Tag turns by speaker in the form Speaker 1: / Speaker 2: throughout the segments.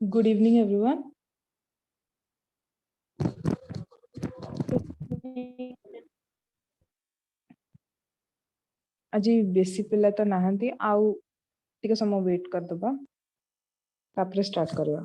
Speaker 1: Good evening, everyone. आज बेसी पिला तो नहांती आउ टिके समय वेट कर दबा तापर स्टार्ट करवा।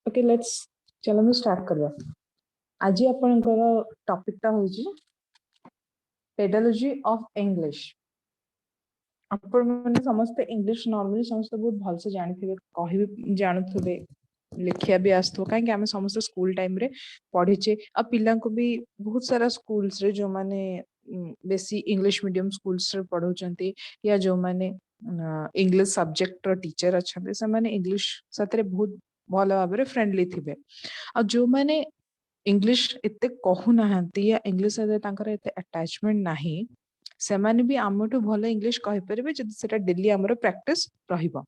Speaker 1: ओके लेट्स चलो स्टार्ट करवा। आज आपनकर टॉपिक ता होजी पेडालॉजी ऑफ इंग्लिश। आपण माने समस्त इंग्लिश नॉर्मली समस्त बहुत भल से जानि थिबे, कहि भी जानथुबे, लिखिया भी आस्थो काहे कि हम समस्त स्कूल टाइम रे पढिचे। आ पिला को भी बहुत सारा स्कूल्स रे जो माने बेसी इंग्लिश मीडियम स्कूल्स रे पढौचंती या जो माने इंग्लिश सब्जेक्ट रो टीचर अछंते से माने इंग्लिश सतरे बहुत भल भाबरे फ्रेंडली थिबे। आ जो माने इंग्लिश एते कहू नाहंती या इंग्लिश सहित तांकर एते अटैचमेंट नाही, सेमाने भी आमठू भल इंग्लिश कहि परबे जदि सेटा डेली हमर प्रैक्टिस रहिबो।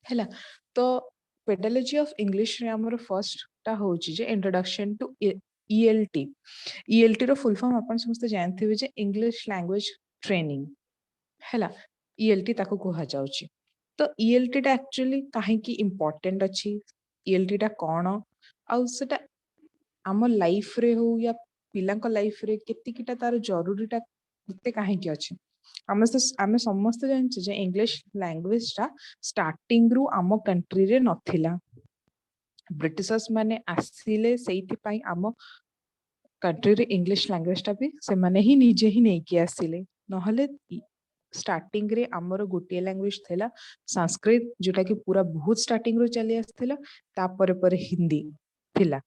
Speaker 1: हैला तो पेडालॉजी ऑफ इंग्लिश रे हमर फर्स्ट ता होची जे इंट्रोडक्शन टू ईएलटी। ईएलटी रो फुल फॉर्म अपन समस्त जानथिबे जे इंग्लिश लैंग्वेज ट्रेनिंग। हैला ईएलटी ताको कोहा जाउची। तो ईएलटी टा एक्चुअली काहे की इंपोर्टेंट अछि, ईएलटी टा कोन आ सेटा आम लाइफ रे हो या पिलांको लाइफ रे केतिकिटा तार जरूरीटा केते काहे की अछि। आमे समस्त जानछे जे इंग्लिश लैंग्वेज टा स्टार्टिंग रु आम कंट्री रे नथिला। ब्रिटिशर्स माने आसिले सेइथि पई आम कंट्री रे इंग्लिश लैंग्वेज टा भी से माने ही निजे ही नै कि आसिले, नहले स्टार्टिंग रे हमर गोटे लैंग्वेज थिला संस्कृत, जोटा कि पूरा बहुत स्टार्टिंग रो चली आस्थिला, तापर पर हिंदी थिला।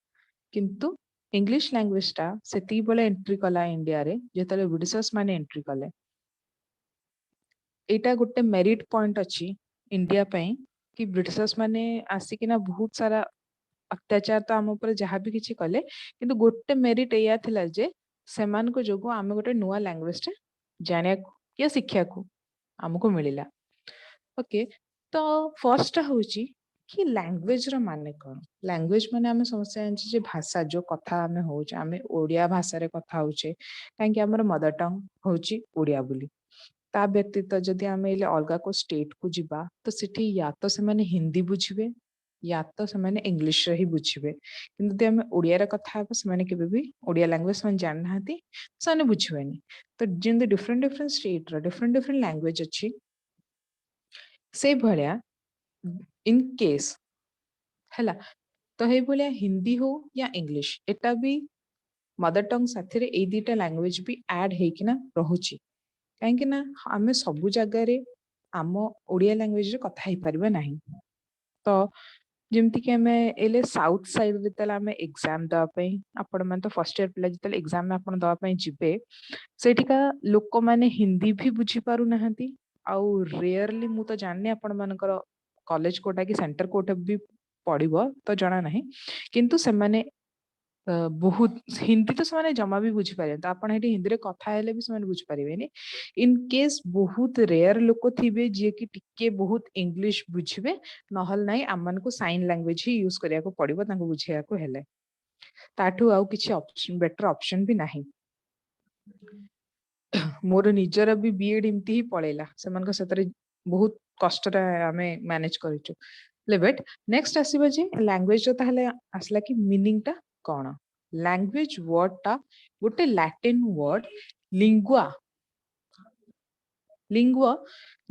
Speaker 1: किंतु इंग्लिश लैंग्वेज टा सेती बेले एंट्री कला इंडिया रे जेतले ब्रिटिशर्स माने एंट्री कले। एटा गोटे मेरिट पॉइंट अछि इंडिया पई कि ब्रिटिशर्स माने आसिकिना बहुत सारा अत्याचार तो आम ऊपर जहाँ भी किछि कले, किंतु गोटे मेरिट एया थिला जे सेमान को जोगो आमे गोटे नुआ लैंग्वेज टे जानिया या शिक्षा को हमको मिलिला। ओके तो फर्स्ट होची कि लैंग्वेज रो माने कोन। लैंग्वेज माने आमे समस्या जानछि जे भाषा जो कथा आमे होउछ, आमे ओडिया भाषा रे कथा होउछे काहे कि हमर मदर टंग होउची ओडिया बोली। ता व्यतीत जदि आमे इले अलगा को स्टेट को जिबा तो सिठी या तो से माने हिंदी बुझिबे या तो से माने इंग्लिश रे ही बुझिबे। किंतु जदि आमे ओडिया रे कथा हबो से माने केबे भी ओडिया लैंग्वेज माने जान नाहंती, साने बुझिबेनी। तो जिन डिफरेंट डिफरेंट स्टेट रो डिफरेंट डिफरेंट लैंग्वेज अछि, से भलिया इन केस हैला तो हे भलिया हिंदी हो या इंग्लिश एटा भी मदर टंग साथे रे ए दीटा लैंग्वेज भी ऐड हेकिना रहुची। काहे ना आमे सबु जगह रे आम ओडिया लैंग्वेज रे कथा हे परबे नाही। तो जेमति कि हमें एले साउथ साइड जेतले आमे एग्जाम दवा पई आपण मन तो फर्स्ट ईयर पिला जेतले एग्जाम में आपण दवा पई जिबे, सेठिका लोक माने हिंदी भी बुझी पारु नाहंती आउ रेयरली मु तो जाननी आपण मानकर कॉलेज कोटा कि सेंटर कोटा भी पड़िबो तो जना नहीं किंतु से माने बहुत हिंदी तो से जमा भी बुझी पारे तो आपण हेटी हिंदी रे कथा हेले भी से बुझी पारिबेनी इन केस बहुत रेयर लोक थिबे जे कि टिके बहुत इंग्लिश बुझिबे नहल नाही आमन को साइन लैंग्वेज ही यूज करिया को पड़िबो तांको बुझिया को हेले ताठू आउ किछि ऑप्शन बेटर ऑप्शन भी नाही मोर निजर भी बीएड इमती ही पळेला सेमानक सतरे बहुत कष्ट आमे मैनेज करिचु लेबेट नेक्स्ट आसीबा जे लैंग्वेज ताहले आसला कि मीनिंग टा कोन लैंग्वेज वर्ड टा गोटे लैटिन वर्ड लिंगुआ लिंगुआ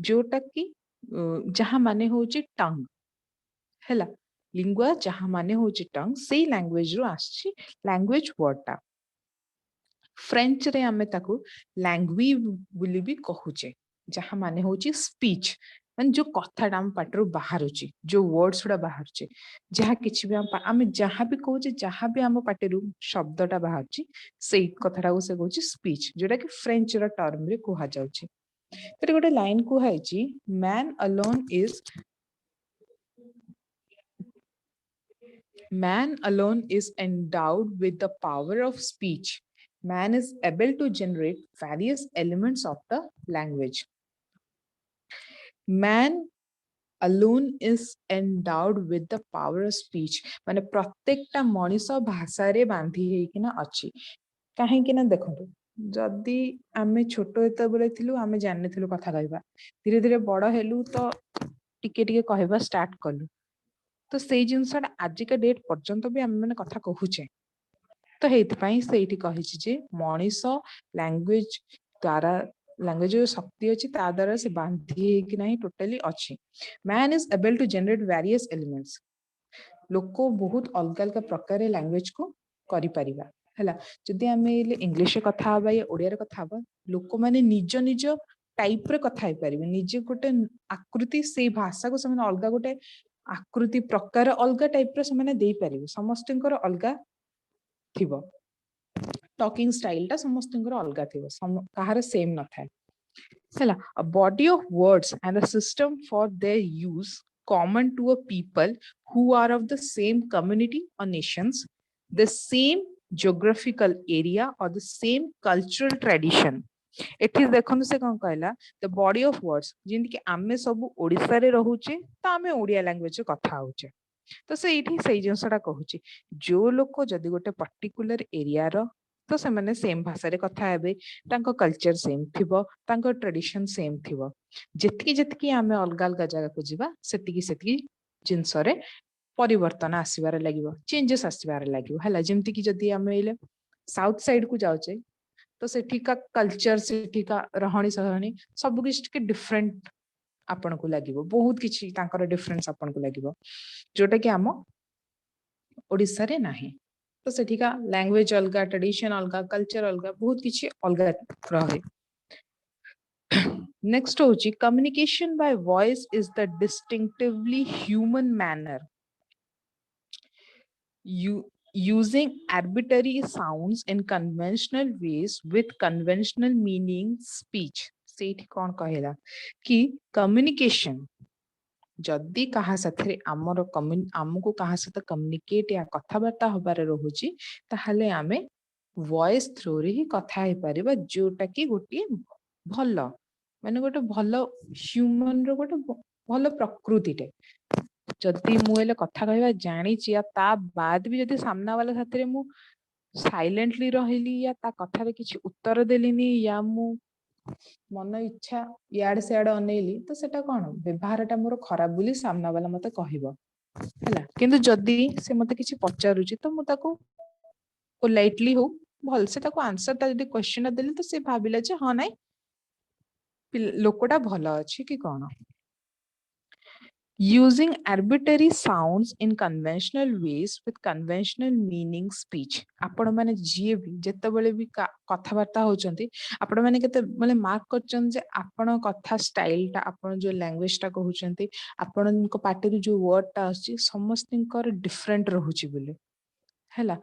Speaker 1: जोटा कि जहा माने होची टंग हैला लिंगुआ जहा माने होची टंग सेई लैंग्वेज रो आछि लैंग्वेज वर्ड टा फ्रेंच रे आमे ताकू लैंग्वी बोली भी कहूचे जहा माने होची स्पीच मान जो कथाटा आम पाटरू बाहरुची जो वर्ड्स गुड़ा बाहरुचे जहा किछि भी आमे जहा भी कहूचे जहा भी आम पाटेरू शब्दटा बाहरुची सेई कथाटा को से कहूची स्पीच जोटा कि फ्रेंच रो टर्म रे कुहा जाउची तर गोटे लाइन कुहाइची man alone is Man alone is endowed with the power of speech. Man is able to generate various elements of the language. Man alone is endowed with the power of speech. माने प्रत्येकटा मनीष भाषा रे बांधी हेकिना अछि काहे किना देखंतु जदि आमे छोटो एत बेले थिलु आमे जानने थिलु कथा कहबा धीरे धीरे बड़ हेलु तो टिके टिके कहबा स्टार्ट कलु तो सेई जिनसटा आजिका डेट पर्यंत भी आमे माने कथा कहूचे तो हेइथपाई सेइठी कहिछि जे मनीष लैंग्वेज द्वारा लैंग्वेज जो शक्ति अछि ता द्वारा से बांधी हेकि नाही टोटली अछि man is able to generate various elements लोको बहुत अलग अलग प्रकार लैंग्वेज को करि परिबा हला जदि आमे इंग्लिश कथा हबा या ओडिया रे कथा हबा लोक माने निज निज टाइप रे कथा हे परिबे निजे गोटे आकृति से भाषा को समान अलग गोटे आकृति प्रकार अलग टाइप रे समान देई परिबे समस्तनकर अलग थिबो टॉकिंग स्टाइल टा समस्तनकर अलग थिबो कहार सेम न थाए हला a body of words and a system for their use common to a people who are of the same community or nations the same geographical area or the same cultural tradition एठी देखनु से कोन कहला the body of words जिंदि कि आमे सब ओडिसा रे रहूचे त आमे Odia language कथा होचे तो से एठी सेई जिंसटा कहूची जो लोक जदि गोटे पर्टिकुलर एरिया रो तो से माने सेम भाषा रे कथा हेबे तांको कल्चर सेम थिबो तांको ट्रेडिशन सेम थिबो जेतकी जेतकी आमे अलग अलग जगह को जिबा सेतिकी सेतिकी जिंस रे परिवर्तन आसीबार लागिबो चेंजेस आसीबार लागिबो हला जेमति कि जदि आमे इले साउथ साइड को जाउचे तो सेठिका कल्चर सेठिका रहणी सहणी सब किछ के डिफरेंट आपन को लागिबो बहुत किछि तांकर डिफरेंस आपन को लागिबो जोटा कि आम ओडिसा रे नाही तो सेठिका लैंग्वेज अलगा ट्रेडिशन अलगा कल्चर अलगा बहुत किछि अलगा रहे नेक्स्ट होची communication bye voice is the distinctively human manner using arbitrary sounds in conventional ways with conventional meaning speech सेठी कोन कहला कि कम्युनिकेशन जदि कहा साथे हमर हमको कहा साथे कम्युनिकेट या कथाबार्ता हबारे रहुची ताहले आमे वॉइस थ्रू रे ही कथा हे परिबा जोटा कि गोटी भलो माने गोटे भलो ह्यूमन रो गोटे भलो प्रकृति टे जदि मु एले कथा कहबा जानी छी या ता बाद भी जदि सामना वाला साथे मु साइलेंटली रहिली या ता कथा रे किछि उत्तर देलिनी या मु मन इच्छा याड सेड अनेली तो सेटा कोन व्यवहारटा मोर खराब बोली सामना वाला मते कहबो हला किंतु जदि से मते किछि पचारुची तो मु ताको पोलाइटली हो भल से ताको आंसर ता जदि क्वेश्चन देली तो से भाबिला जे हां नाही लोकटा भलो अछि कि कोन using arbitrary sounds in conventional ways with conventional meaning speech आपण माने जे भी जत्ते बेले भी कथा वार्ता होचंती आपण माने केते माने मार्क करचन जे आपण कथा स्टाइल ता आपण जो लैंग्वेज ता कहउचंती आपण को पाटे रो जो वर्ड ता आछि समस्तिंकर डिफरेंट रहउची बोले हैला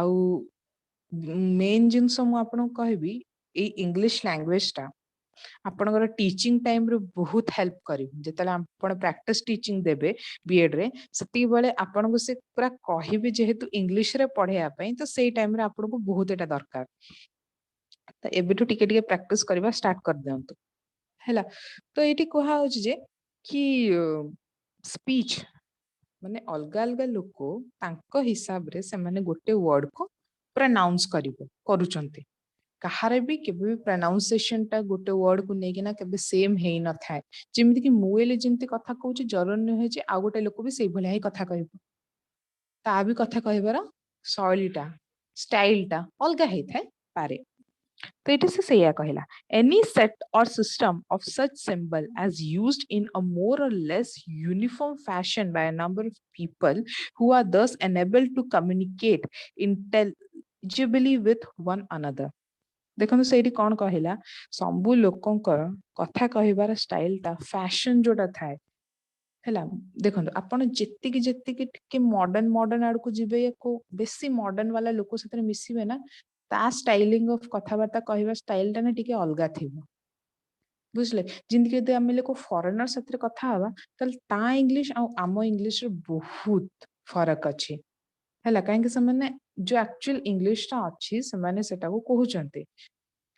Speaker 1: आउ मेन जिंस मु आपण कहबी ए इंग्लिश लैंग्वेज ता आपणकर टीचिंग टाइम रे बहुत हेल्प करिवो जेतले आपण प्रैक्टिस टीचिंग देबे बीएड रे सती बेले आपण को से पूरा कहिबे जेहेतु इंग्लिश रे पढेया पई तो सेई टाइम रे आपण को बहुत एटा दरकार तो एबेठु टिके टिके प्रैक्टिस करबा स्टार्ट कर दियंतु हैला तो एटी कोहा होची जे कि स्पीच माने अलगा अलगा लोक तांको हिसाब रे से माने गोटे वर्ड को प्रोनाउंस करिवो करूचंती कहारे भी केबे भी प्रोनाउंसिएशन टा गोटे वर्ड को नेकी ना केबे सेम हेई न थाए जेमिति कि मुएले जेमिति कथा कहूची जरूर नहे जे आ गोटे लोक भी सेई भलिया ही कथा कहबो ता भी कथा कहबार शैलीटा स्टाइलटा अलगा हेई थाए पारे तो it is से कहला any set or system of such symbol as used in a more or less uniform fashion by a number of people who are thus enabled to communicate intelligibly with one another देखो से कौन कहला सबू लोकंकर कथा कहबार स्टाइलटा fashion जोटा थाए हैला देखो आपण जेतिकी जेतिकी टिके मॉडर्न मॉडर्न आड़ को जिबे को बेसी मॉडर्न वाला लोक साथे मिसिबे ना ता स्टाइलिंग ऑफ कथाबार्ता कहबा स्टाइलटा ना टिके अलगा थिबो बुझले जिंदगी यदि आमे लोक फॉरेनर साथे कथा हवा तल ता इंग्लिश आ आमो इंग्लिश रे बहुत फरक अछि हैला काहे कि समाने जो एक्चुअल इंग्लिश ता अछि समाने सेटा को कहउचंते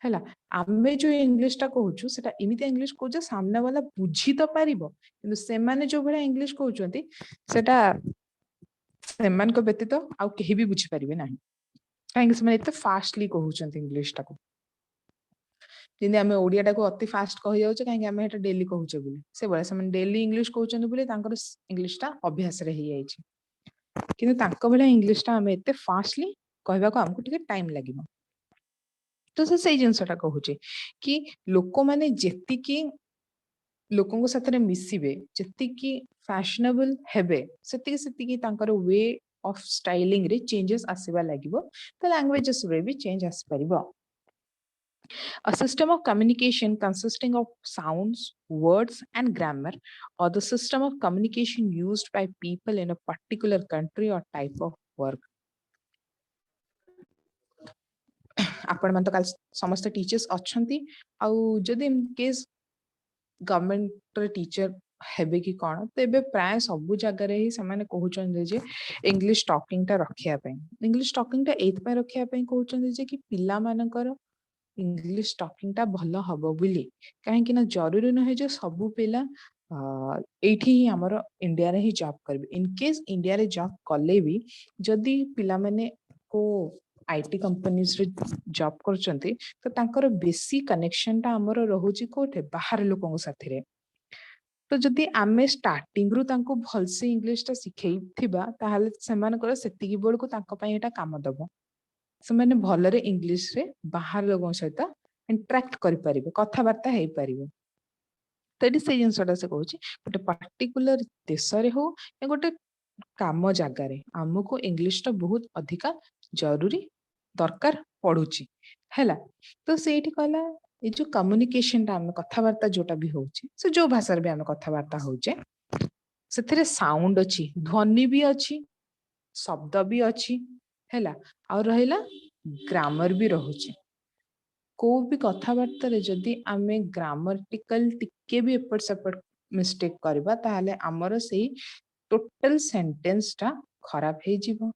Speaker 1: हैला आमे जो इंग्लिश टा कहउछु सेटा इमिते इंग्लिश को जे सामने वाला बुझी तो पारिबो किंतु सेमाने जो भला इंग्लिश कहउचंती सेटा सेमान को व्यतीत आ केही भी बुझी पारिबे नाही काहे कि सेमाने एते फास्टली कहउचंती इंग्लिश टा को जिंदे आमे ओडिया टा को अति फास्ट कहि जाउचे काहे कि आमे एटा डेली कहउचे बोली से बळे सेमाने डेली इंग्लिश कहउचंती बोली तांकर इंग्लिश टा अभ्यास रे ही जाइछि किंतु तांको भला इंग्लिश टा आमे एते फास्टली कहबा को हमको टिके टाइम लागिबो तो से जिनसटा कहूचे कि लोक माने जेतिकी लोकंको साथे मिसिबे जेतिकी फैशनेबल हेबे सेतिकी सेतिकी तांकर वे ऑफ स्टाइलिंग रे चेंजेस आसीबा लागिबो तो लैंग्वेजेस रे भी चेंज आसी परिबो A system of communication consisting of sounds, words, and grammar, or the system of communication used by people in a particular country or type of work. आपण मन तो काल समस्त टीचर्स अछंती आउ जदि इन केस गवर्नमेंट रे teacher हेबे कि कोन तो एबे प्राय सब जगह रे ही समाने कहउचन जे इंग्लिश टॉकिंग ता रखिया पे इंग्लिश टॉकिंग ता एत पे रखिया पे कहउचन जे कि पिला मानकर इंग्लिश टॉकिंग ता भलो हबो बुली काहे कि ना जरूरी न है जे सब पिला एठी ही हमर इंडिया रे ही जॉब करबे इन केस इंडिया रे जॉब कले भी जदि पिला माने को आईटी कंपनीज रे जॉब करचंती तो तांकर बेसी कनेक्शन ता हमर रहुची कोठे बाहर लोकन साथे रे तो जदि आमे स्टार्टिंग रु तांको भल से इंग्लिश ता सिखै थिबा ताहाले सेमानकर सेतिकी बेल को तांको पई एटा काम दबो सेमाने भलरे इंग्लिश रे बाहर लोगन सहित इंटरेक्ट करि परिबे कथा वार्ता हेई परिबे तो एटी से जिनसटा से कहूची गोटे पर्टिकुलर देश रे हो या गोटे काम जगह रे हमको इंग्लिश ता बहुत अधिका जरूरी दरकार पड़ुची हैला तो सेठी कहला ए जो कम्युनिकेशन ता हम कथावार्ता जोटा भी होची से जो भाषा रे भी हम कथावार्ता होचे सेथिरे साउंड अछि ध्वनि भी अछि शब्द भी अछि हैला और रहिला ग्रामर भी रहुची को भी कथावार्ता रे जदि आमे ग्रामटिकल टिके भी एपट सेपट मिस्टेक करबा ताहाले हमर सेही टोटल सेंटेंस टा खराब हे जीवो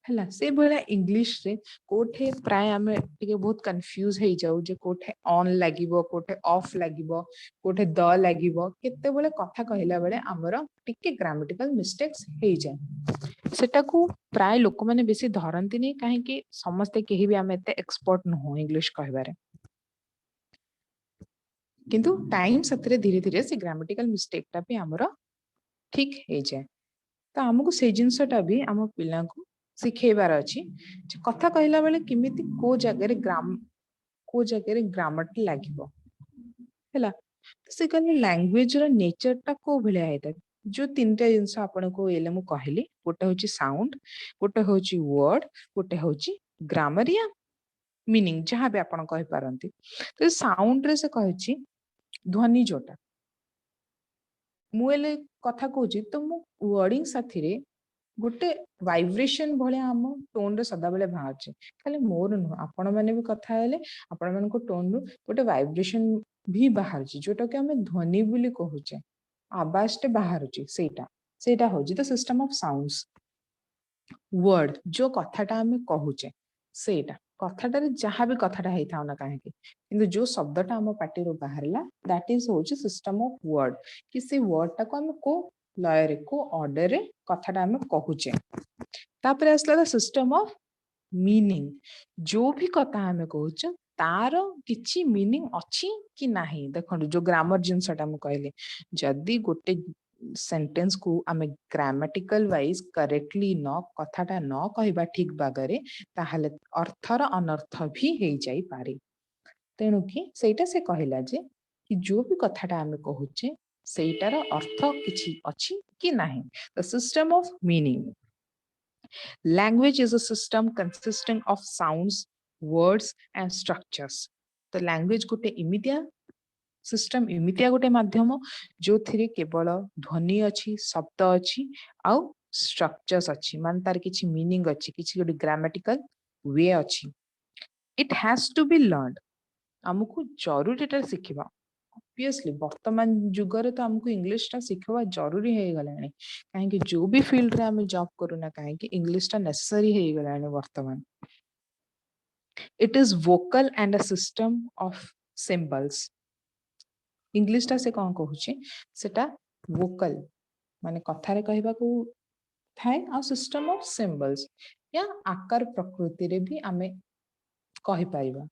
Speaker 1: हैला से भला इंग्लिश रे कोठे प्राय आमे टिके बहुत कंफ्यूज हे जाऊ जे कोठे ऑन लागिवो कोठे ऑफ लागिवो कोठे द लागिवो केते बेले कथा कहिला बेले हमर टिके ग्रामेटिकल मिस्टेक्स हे जाय सेटा को प्राय लोक माने बेसी धरंती नै काहे कि समस्त केही भी आमे एते एक्सपर्ट न हो इंग्लिश कहबारे किंतु टाइम सतरे धीरे धीरे से ग्रामेटिकल मिस्टेक टा भी हमर ठीक हे जाय तो हमको से जिनसटा भी हम पिला को सिखेबार अछि कथा कहला बेले किमिति को जगह रे ग्रामर टा लागिवो हैला तो से कहले लैंग्वेज रो नेचर टा को भले आइता जो तीनटा जिंस आपण को एले मु कहली गोटे होची साउंड गोटे होची वर्ड गोटे होची ग्रामर या मीनिंग जहां भी आपण कहि पारंती तो साउंड रे से कहची ध्वनि जोटा मु एले कथा कहूची तो मु वर्डिंग साथी रे गोटे वाइब्रेशन भलिया हम टोन रे सदा बेले बाहर खाली मोर नुह आपण मैंने भी कथा हेले आपण मान टोन रु गोटे वाइब्रेशन भी बाहर जोटा कि हमें ध्वनि बोली कहूचे आवाज टे बाहर सेटा हो the system of sounds word जो कथाटा आम कहूचे सेटा कथाटारे जहाँ भी कथाटा होता हो ना कहीं किंतु जो शब्दटा आम पार्टी बाहरला दैट इज हूँ सिस्टम ऑफ वर्ड कि से वर्ड टाक आम को लय को ऑर्डर रे कथाटा आम कहूचे तापर आसला सिस्टम ऑफ मीनिंग जो भी कथा आम कहूचे तार किछि मीनिंग अच्छी कि नाही देखो जो ग्रामर जिनसटा मु कहले जदि गोटे सेंटेंस को आम ग्रामेटिकल वाइज करेक्टली न कथाटा न कहबा ठीक बागरे ताहले अर्थर अनर्थ भी हो जाई पारे तेणु कि सेटा से कहला जे कि जो भी कथाटा आम कहूचे सेटार अर्थ किछि अच्छी कि नाही the system of meaning language is a system consisting of sounds words and structures तो language गोटे इमितिया सिस्टम इमितिया गोटे माध्यम जो थिरे केवल ध्वनि अच्छी शब्द अच्छी आउ स्ट्रक्चर्स अच्छी मान तार किछि मीनिंग अच्छी किछि गोटे ग्रामेटिकल वे अच्छी it has to be learned हमको जरूरी एटा सिखिबा ऑब्वियसली वर्तमान जुगरे तो हमको इंग्लिश टा सिखवा जरूरी है गलानी काहे कि जो भी फील्ड रे हम जॉब करू ना काहे कि इंग्लिश टा नेसेसरी है गलानी वर्तमान it is vocal and a system of symbols English टा से कौन कहूची सेटा वोकल माने कथा रे कहबा को थाए आ सिस्टम ऑफ सिंबल्स या आकार प्रकृति रे भी हमें कहि परिबा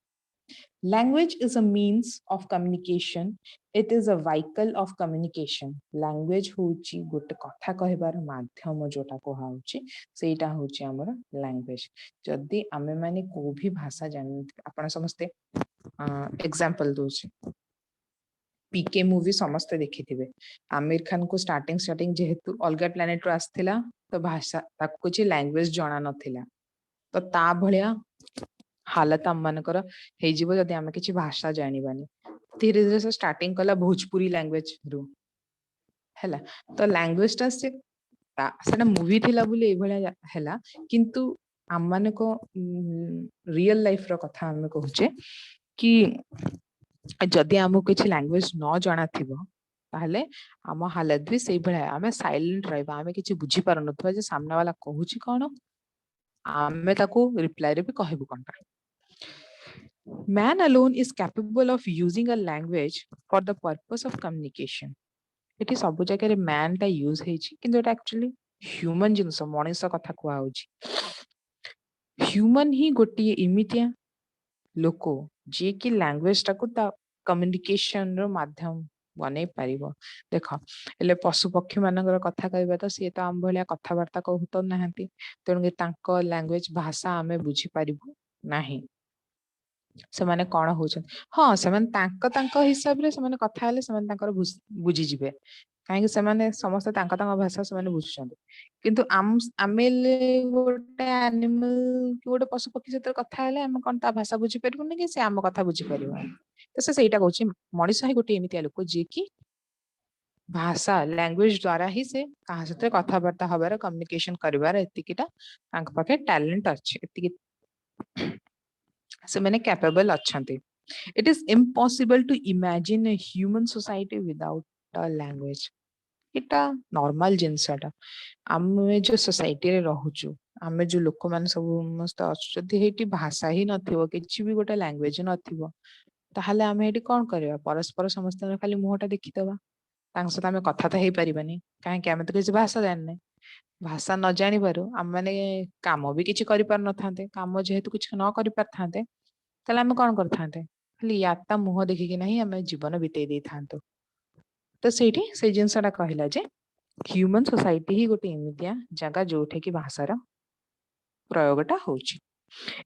Speaker 1: language is a means of communication it is a vehicle of communication language होची गोटे कथा कहबार माध्यम जोटा कोहा होची सेटा होची हमर language जदी आमे माने को भी भाषा जान आपण समस्ते एग्जांपल दोची पीके मूवी समस्त देखिथिबे आमिर खान को स्टार्टिंग जेहेतु अलगा प्लैनेट रो आस्थिला तो भाषा ताको कुछ लैंग्वेज जणा नथिला तो ता भलिया हालत आम मानकर हे जीवो जदी आमे किछि भाषा जानिबानी धीरे धीरे से स्टार्टिंग कला भोजपुरी लैंग्वेज रु हैला तो लैंग्वेज टा से सेटा मूवी थिला बुले ए भलिया हैला किंतु आम माने को रियल लाइफ रो कथा आमे कहूचे कि जदि आमको किछि लैंग्वेज न जाना थिबो ताहले आम हालत भी सेही भलिया आमे साइलेंट रहबा आमे किछि बुझी पार नथबा जे सामने वाला कहूची कोन आमे ताको रिप्लाई रे भी कहबो कोनटा Man alone is capable of using a language for the purpose of communication. एठी सब जगह man टा यूज हेछि किंतु एटा एक्चुअली ह्यूमन जिनस मनुष्य कथा कुआ होछि ह्यूमन ही गोटी इमितिया लोको जे कि लैंग्वेज टा को ता कम्युनिकेशन रो माध्यम बनै परिबो देखो एले पशु पक्षी मानकर कथा कहबा तो सी तो आम भलिया कथा वार्ता कहतो नाहंती तेणु तांको लैंग्वेज भाषा आमे बुझी परिबो नाही से माने कोन होछन हां से माने तांको हिसाब रे से माने कथा हेले से माने तांकर बुझी जिवे काहे कि से माने समस्त तांको भाषा से माने बुझछन किंतु आमेले गोटे एनिमल कि गोटे पशु पक्षी सहित कथा हेले हम कोन ता भाषा बुझी परिबो कि से आम कथा बुझी परिबो तो से सेटा कहूची मनीष ही गोटे एमितिया लोक जे कि भाषा लैंग्वेज द्वारा ही से कहा सहित कथा वार्ता हबार कम्युनिकेशन करिवार एतिकिटा तांक पाखे टैलेंट अछि एतिकि से माने capable अछंती it is impossible to imagine a human society without a language इटा नॉर्मल जिनसटा आमे जो सोसाइटी रे रहूचु आमे जो लोक मान सब मस्त अछति हेटी भाषा ही नथिबो किछि भी गोटे लैंग्वेज नथिबो ताहले आमे हेटी कोन करबा परस्पर समस्त खाली मुहटा देखितबा तांग सता आमे कथा त हेई परिबानी काहे कि आमे तो किछि भाषा जानने भाषा न जानि पारु आम माने काम भी किछि करि पार न थांते काम जेहेतु किछि न करि पार थांते ताले आमे कोन कर थांते खाली याता मुह देखि कि नहीं आमे जीवन बितेई दे थांतो तो सेठी से जिनसटा कहला जे ह्यूमन सोसाइटी ही गोटे एमितिया जगह जोठे की भाषार प्रयोगटा होची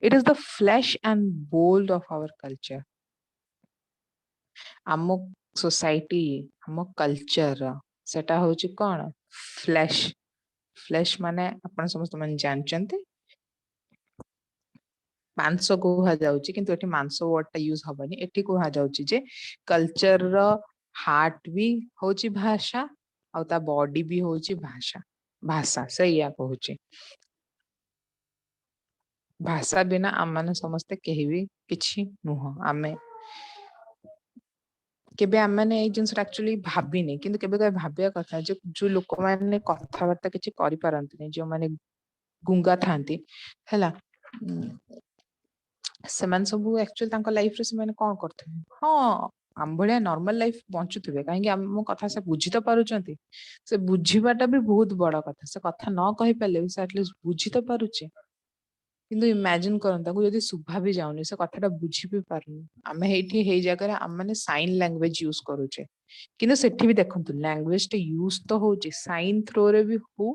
Speaker 1: it is the flesh and blood of our culture आम सोसाइटी आम कल्चर सेटा होची कोन फ्लैश फ्लैश माने अपन समस्त मन जानचंते मांस कुहा जाउची किंतु एठी मांस वर्ड टा यूज हबनी एठी कुहा जाउची जे कल्चर रो हार्ट भी होची भाषा और ता बॉडी भी होची भाषा भाषा से या कहूची भाषा बिना आम माने समस्ते केही भी किछि नुह आमे केबे आम माने ए जिंस एक्चुअली भाबिनी किंतु केबे केबे भाबिया कथा जो लोक माने कथावार्ता किछि करि पारंतनी जो माने गुंगा थांती हैला ସେମାନେ ସବୁ एक्चुअली ତାଙ୍କ ଲାଇଫ ରେ ସେମାନେ କଣ କରୁଥିବେ ହଁ ଆମ ଭଳିଆ ନର୍ମାଲ ଲାଇଫ ବଞ୍ଚୁଥିବେ କାହିଁକି ଆମ କଥା ସେ ବୁଝି ତ ପାରୁଛନ୍ତି ସେ ବୁଝିବାଟା ବି ବହୁତ ବଡ କଥା ସେ କଥା ନ କହି ପାରିଲେ ବି ସେ ଆଟଲିଷ୍ଟ ବୁଝି ତ ପାରୁଛେ କିନ୍ତୁ ଇମାଜିନ କରନ୍ତୁ ତାକୁ ଯଦି ଶୁଭା ବି ଯାଉନି ସେ କଥାଟା ବୁଝି ବି ପାରୁନି ଆମେ ଏଇଠି ହେଇ ଜାଗାରେ ଆମେ ମାନେ ସାଇନ ଲାଙ୍ଗୁଏଜ ୟୁଜ କରୁଛେ କିନ୍ତୁ ସେଠି ବି ଦେଖନ୍ତୁ ଲାଙ୍ଗୁଏଜ ଟା ୟୁଜ ତ ହଉଛି ସାଇନ ଥ୍ରୋରେ ବି ହଉ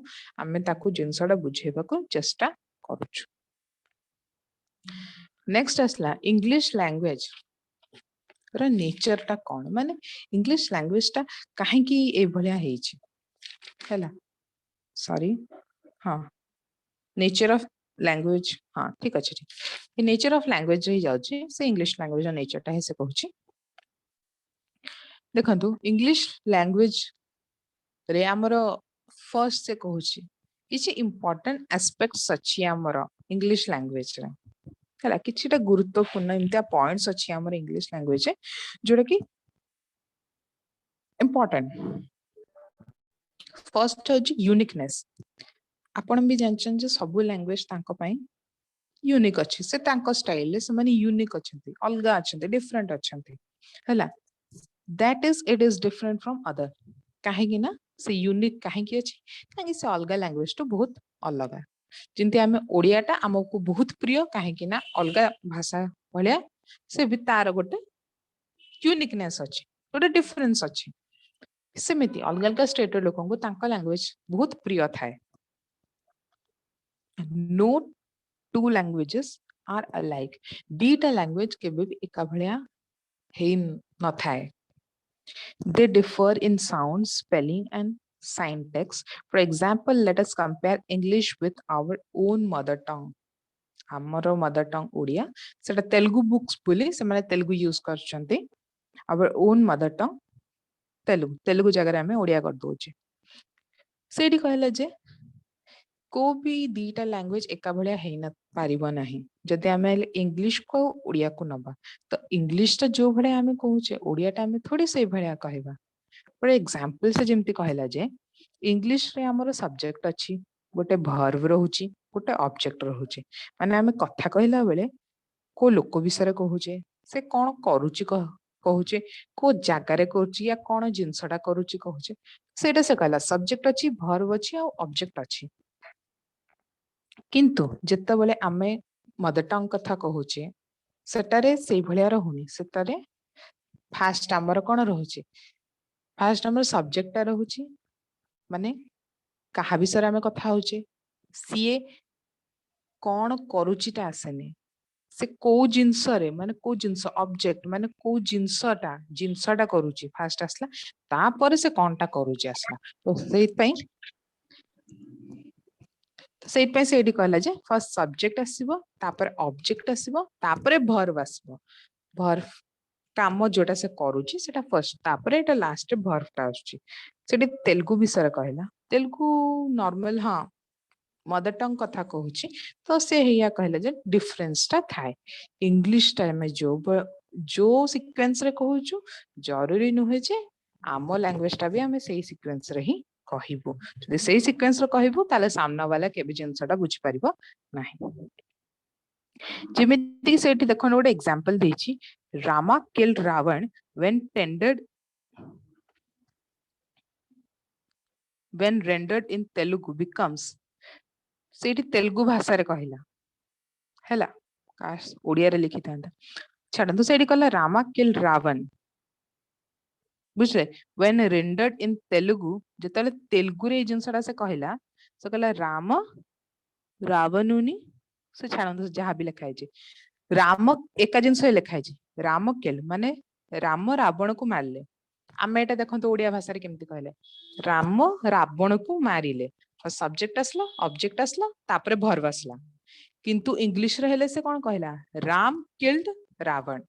Speaker 1: ଆମେ ତାକୁ ଜିନିଷଟା ବୁଝେଇବାକୁ ଚେଷ୍ଟା କରୁଛୁ नेक्स्ट आसला इंग्लिश लैंग्वेज ର ନେଚର ଟା କଣ ମାନେ ଇଂଲିଶ ଲାଙ୍ଗୁଏଜ ଟା କାହିଁକି ଏଭଳିଆ ହେଇଛି ହେଲା ସରି ହଁ नेचर ऑफ लैंग्वेज हाँ ठीक अच्छे ठीक ये नेचर ऑफ लैंग्वेज ही जाउची से इंग्लिश लैंग्वेज ର नेचर टा ही से कहूची देखंतु इंग्लिश लैंग्वेज रे हमर फर्स्ट से कहूची किछि इंपोर्टेंट एस्पेक्ट्स अछि हमर इंग्लिश लैंग्वेज रे ହେଲା କିଛିଟା ଗୁରୁତ୍ୱପୂର୍ଣ୍ଣ ଏମିତିଆ ପଏଣ୍ଟସ ଅଛି ଆମର ଇଂଲିଶ ଲାଙ୍ଗୁଏଜ ଯୋଉଟା କି ଇମ୍ପୋର୍ଟାଣ୍ଟ ଫର୍ଷ୍ଟ ହଉଛି ୟୁନିକନେସ ଆପଣ ବି ଜାଣିଛନ୍ତି ଯେ ସବୁ ଲାଙ୍ଗୁଏଜ ତାଙ୍କ ପାଇଁ ୟୁନିକ ଅଛି ସେ ତାଙ୍କ ଷ୍ଟାଇଲରେ ସେମାନେ ୟୁନିକ ଅଛନ୍ତି ଅଲଗା ଅଛନ୍ତି ଡିଫରେଣ୍ଟ ଅଛନ୍ତି ହେଲା that it is different from other କାହିଁକି ନା ସେ ୟୁନିକ କାହିଁକି ଅଛି କାହିଁକି ସେ ଅଲଗା ଲାଙ୍ଗୁଏଜ ଟୁ ବହୁତ ଅଲଗା जिनती आमे ओडियाटा आमको बहुत प्रिय कहीं ना अलग भाषा भाया से भी तार गोटे यूनिकनेस अच्छी गोटे डिफरेन्स अच्छी सेमती अलग अलग स्टेट लोक लैंग्वेज बहुत प्रिय थाए no two languages are alike दीटा लैंग्वेज केबे भी एका भलिया हे न थाए they differ in sound spelling and syntax. For example, let us compare English with our own mother tongue. ଆମର ମଦର ଟଙ୍ଗ ଓଡ଼ିଆ ସେଟା ତେଲୁଗୁ ବୁକ୍ସ ବୋଲି ସେମାନେ ତେଲୁଗୁ ୟୁଜ କରୁଛନ୍ତି our own mother tongue Telugu ଜାଗାରେ ଆମେ ଓଡ଼ିଆ କରିଦଉଛେ ସେଇଠି କହିଲା ଯେ କୋଉ ବି ଦିଟା ଲାଙ୍ଗୁଏଜ ଏକା ଭଳିଆ ହେଇ ନ ପାରିବ ନାହିଁ ଯଦି ଆମେ ଇଂଲିଶ କୁ ଓଡ଼ିଆକୁ ନବା ତ ଇଂଲିଶ ଟା ଯୋଉ ଭଳିଆ ଆମେ କହୁଛେ ଓଡ଼ିଆଟା ଆମେ ଥୋଡ଼ି ସେଇ ଭଳିଆ କହିବା फॉर एग्जांपल से जेमती कहला जे इंग्लिश रे हमर सब्जेक्ट अछि गोटे वर्ब रहउची गोटे ऑब्जेक्ट रहउची माने हमें कथा कहला बेले को लोक विषय कहूचे से कोन करूची कहूचे को जागारे करूची या कोन जिंसटा करूची कहूचे सेटा से कहला सब्जेक्ट अछि वर्ब अछि और ऑब्जेक्ट अछि किंतु जत्ता बेले आमे मदर टंग कथा कहूचे सेटारे सेई भलिया रहउनी सेटारे फास्ट हमर कोन रहउची फास्ट हमर सब्जेक्ट टा रहउची माने कहा विषय आमे कथा होचे सीए कोन करूचीटा आसेने से को जिंस रे माने को जिंस ऑब्जेक्ट माने को जिंसटा करूची फास्ट आसला तापर से कोनटा करूची आसला तो सेट पे सेडी कहला जे फर्स्ट सब्जेक्ट आसीबो तापर ऑब्जेक्ट आसीबो तापर वर्ब आसीबो वर्ब काम जोटा से करूची सेटा फर्स्ट तापर एटा लास्ट वर्ब टा आछी सेडी तेलुगु विषय कहला तेलुगु नॉर्मल हां मदर टंग कथा कहूची तो से हैया कहले जे डिफरेंस टा थाए इंग्लिश टा में जो सीक्वेंस रे कहूचु जरूरी नुहे जे आम लैंग्वेज टा भी हमें सेही सीक्वेंस रे ही कहिबो जदि सेही सीक्वेंस रे कहिबो ताले सामना वाला केबे जिंसटा बुझी परिबो नाही जेमिति सेठी देखन गोटे एग्जांपल देछि Rama killed Ravan when rendered in Telugu becomes सेठी तेलुगु भाषा रे कहला हैला काश ओडिया रे लिखि थांदा छाडंतु सेठी कहला रामा किल्ड रावण बुझले when rendered in Telugu जतले Telugu रे जिंसटा से कहला राम रावणुनी से छाडंतु जहा भी लिखा है राम एका जिनस लिखा है राम केल माने राम रावण को मारले आमे एटा देखंतु ओडिया भाषा रे केमति कहले राम रावण को मारिले सब्जेक्ट आसला ऑब्जेक्ट आसला तापरे वर्ब आसला किंतु इंग्लिश रे हेले से कोन कहला राम किल्ड रावण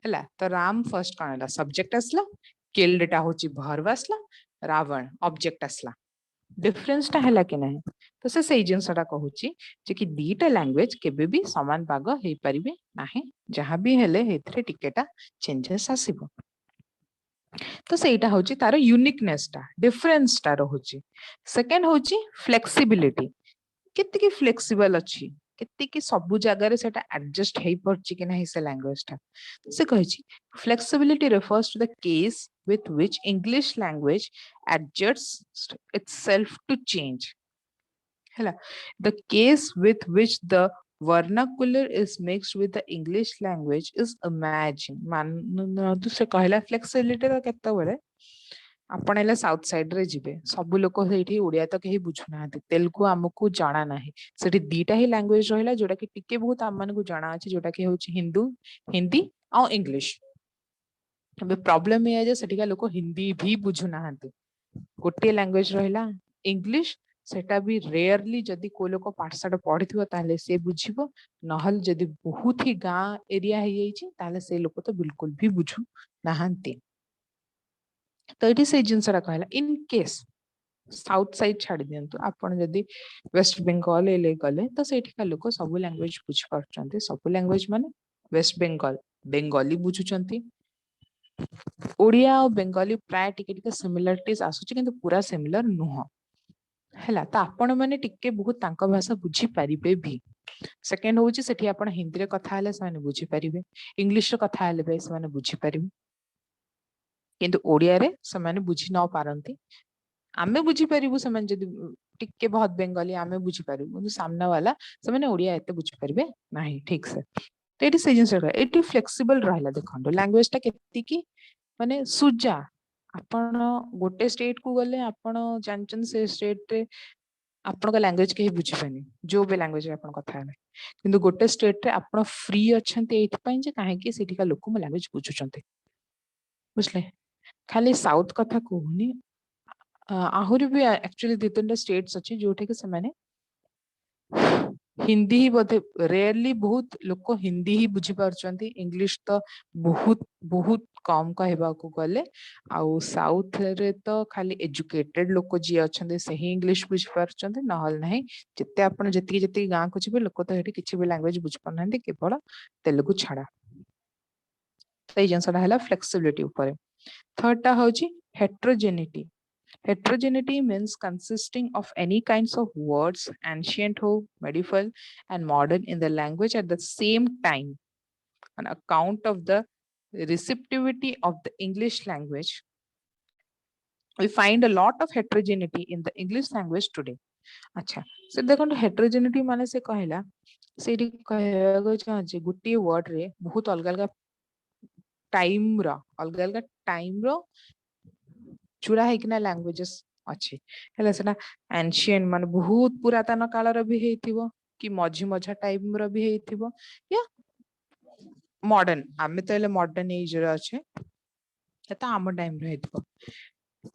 Speaker 1: हैला तो राम फर्स्ट कोन सब्जेक्ट आसला किल्ड टा होची वर्ब आसला रावण ऑब्जेक्ट आसला डिफरेंस टा हैला कि नहीं तो से सही जिनसटा कहूची जे कि दीटा लैंग्वेज केबे भी समान भाग हेई परिबे नाही जहां भी हेले हेथरे टिकेटा चेंजेस आसीबो तो सेटा होची तारो यूनिकनेस टा डिफरेंस टा रहुची सेकंड होची फ्लेक्सिबिलिटी केते की फ्लेक्सिबल अछि केते की सब जगह रे सेटा एडजस्ट हेई परची कि नहीं से लैंग्वेज टा से कहिची flexibility refers to the case with which English language adjusts itself to change hela the case with which the vernacular is mixed with the English language is imagine मान तू से कहला फ्लेक्सिबिलिटी तो केते बेले आपण एला साउथ साइड रे जिबे सब लोक सेठी ओडिया तो केही बुझु ना तेलुगु हमकु जाना नाही सेठी दीटा ही लैंग्वेज रहला जोटा कि टिके बहुत आम मन को जाना अछि जोटा कि होची हिंदी और इंग्लिश अब प्रॉब्लम ये है जे सेठिका लोक हिंदी भी बुझु ना गोटे लैंग्वेज रहला इंग्लिश सेटा भी रेयरली जदि को लोक पाठशाठ पढ़िथिबो ताले से बुझिबो नहल जदि बहुत ही गां एरिया हे जाईची ताले से लोक तो बिल्कुल भी बुझु नाहंती तो ये से जिनसरा कहला इन केस साउथ साइड छाड़ी दियंतु आपण जदि वेस्ट बंगाल एले गले तो सेठिका लोक सब लैंग्वेज बुझ पारचंती सब लैंग्वेज माने वेस्ट बंगाल बेंगली बुझुचंती ओडिया और बेंगली प्राय टिके टिके सिमिलरिटीज आसुची किंतु पूरा सिमिलर नुह हैला तो आपण माने टिके बहुत तांका भाषा बुझी परिबे भी सेकंड होची सेठी आपण हिंदी रे कथा हले से माने बुझी परिबे इंग्लिश रे कथा हले बे से माने बुझी परिबे किंतु ओडिया रे से माने बुझी न पारंती आमे बुझी परिबु से माने जदी टिके बहुत बेंगली आमे बुझी परिबु किंतु सामना वाला से माने ओडिया एते बुझी परिबे नाही ठीक से तो एटी से जिंस एटी फ्लेक्सिबल रहला देखंडो लैंग्वेज ता केति की माने सुजा आपण गोटे स्टेट को गले आपण जानचन से स्टेट रे आपण का लैंग्वेज के बुझी पानी जो भी लैंग्वेज आपण कथा है किंतु गोटे स्टेट रे आपण फ्री अछंती एथि पई जे काहे कि सेठी का लोक म लैंग्वेज बुझुचंती बुझले खाली साउथ कथा कहूनी आहुरी भी एक्चुअली दि तीन स्टेट्स अच्छी जोठे के से हिंदी ही बोधे रेयरली बहुत लोक हिंदी ही बुझी पारचंती इंग्लिश तो बहुत बहुत कम कहबा को गले आउ साउथ रे तो खाली एजुकेटेड लोक जी अछंती से ही इंग्लिश बुझी पारचंती नहल नहीं जते आपण जति जति गां को जिबे लोक तो हेटी किछि भी लैंग्वेज बुझ पारनंती केवल तेलुगु छाड़ा तो ये जिनसटा हला फ्लेक्सिबिलिटी ऊपर थर्ड टा होची heterogeneity heterogeneity means consisting of any kinds of words ancient ho medieval and modern in the language at the same time on account of the receptivity of the English language we find a lot of heterogeneity in the English language today अच्छा से देखो heterogeneity माने से कहला सेठी कहबो चाहे गुटी word रे बहुत अलग अलग टाइम रो अलग अलग टाइम रो जुड़ा है कि ना लैंग्वेजेस अच्छी हेला सेना एंशिएंट माने बहुत पुरातन काल रो भी हेतिबो कि मझी मझा टाइम रो भी हेतिबो या मॉडर्न आमे तो ले मॉडर्न एज रो अच्छे एता आम टाइम रो हेतिबो